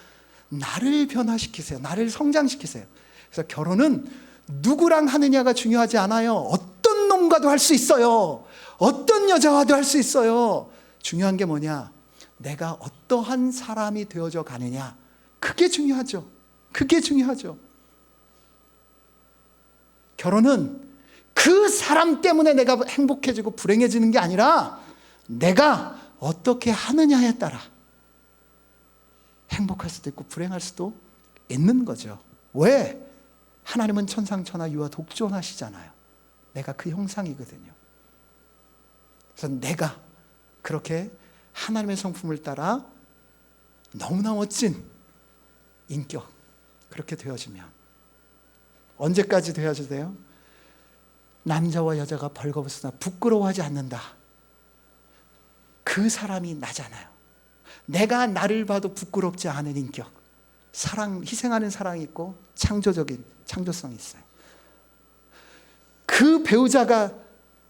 나를 변화시키세요. 나를 성장시키세요. 그래서 결혼은 누구랑 하느냐가 중요하지 않아요. 어떤 놈과도 할 수 있어요. 어떤 여자와도 할 수 있어요. 중요한 게 뭐냐? 내가 어떠한 사람이 되어져 가느냐. 그게 중요하죠. 그게 중요하죠. 결혼은 그 사람 때문에 내가 행복해지고 불행해지는 게 아니라 내가 어떻게 하느냐에 따라 행복할 수도 있고 불행할 수도 있는 거죠. 왜? 하나님은 천상천하 유아 독존하시잖아요. 내가 그 형상이거든요. 그래서 내가 그렇게 하나님의 성품을 따라 너무나 멋진 인격, 그렇게 되어지면 언제까지 되어져야 돼요? 남자와 여자가 벌거벗으나 부끄러워하지 않는다. 그 사람이 나잖아요. 내가 나를 봐도 부끄럽지 않은 인격, 사랑, 희생하는 사랑이 있고 창조적인 창조성이 있어요. 그 배우자가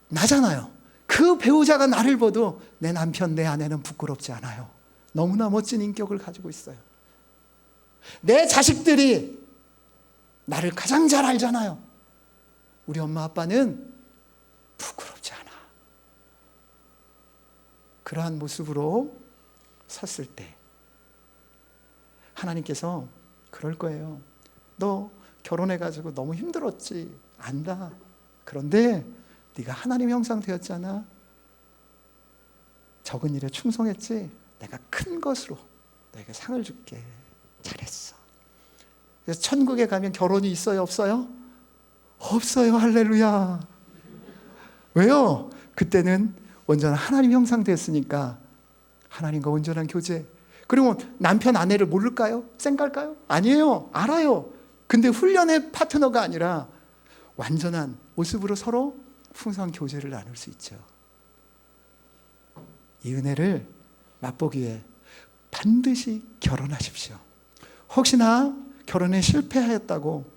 나잖아요. 그 배우자가 나를 봐도 내 남편, 내 아내는 부끄럽지 않아요. 너무나 멋진 인격을 가지고 있어요. 내 자식들이 나를 가장 잘 알잖아요. 우리 엄마 아빠는 부끄럽지 않아. 그러한 모습으로 섰을 때 하나님께서 그럴 거예요. 너 결혼해가지고 너무 힘들었지? 안다. 그런데 네가 하나님 형상 되었잖아. 적은 일에 충성했지? 내가 큰 것으로 너에게 상을 줄게. 잘했어. 그래서 천국에 가면 결혼이 있어요? 없어요? 없어요. 할렐루야. 왜요? 그때는 온전한 하나님 형상 됐으니까 하나님과 온전한 교제. 그리고 남편 아내를 모를까요? 쌩깔까요? 아니에요. 알아요. 근데 훈련의 파트너가 아니라 완전한 모습으로 서로 풍성한 교제를 나눌 수 있죠. 이 은혜를 맛보기 위해 반드시 결혼하십시오. 혹시나 결혼에 실패하였다고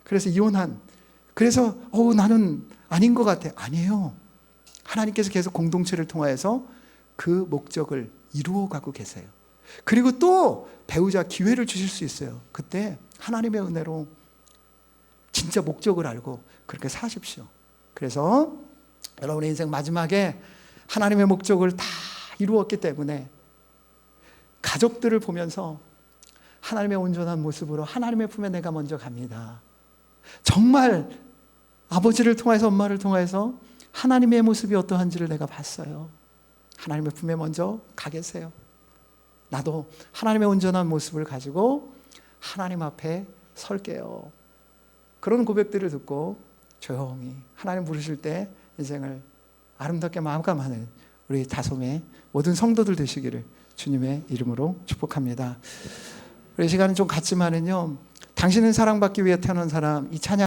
그래서 이혼한, 그래서 나는 아닌 것 같아. 아니에요. 하나님께서 계속 공동체를 통하여서 그 목적을 이루어가고 계세요. 그리고 또 배우자 기회를 주실 수 있어요. 그때 하나님의 은혜로 진짜 목적을 알고 그렇게 사십시오. 그래서 여러분의 인생 마지막에 하나님의 목적을 다 이루었기 때문에 가족들을 보면서 하나님의 온전한 모습으로 하나님의 품에 내가 먼저 갑니다. 정말 아버지를 통해서 엄마를 통해서 하나님의 모습이 어떠한지를 내가 봤어요. 하나님의 품에 먼저 가 계세요. 나도 하나님의 온전한 모습을 가지고 하나님 앞에 설게요. 그런 고백들을 듣고 조용히 하나님 부르실 때 인생을 아름답게 마감하는 우리 다솜의 모든 성도들 되시기를 주님의 이름으로 축복합니다. 우리 시간은 좀 갔지만은요, 당신은 사랑받기 위해 태어난 사람, 이 찬양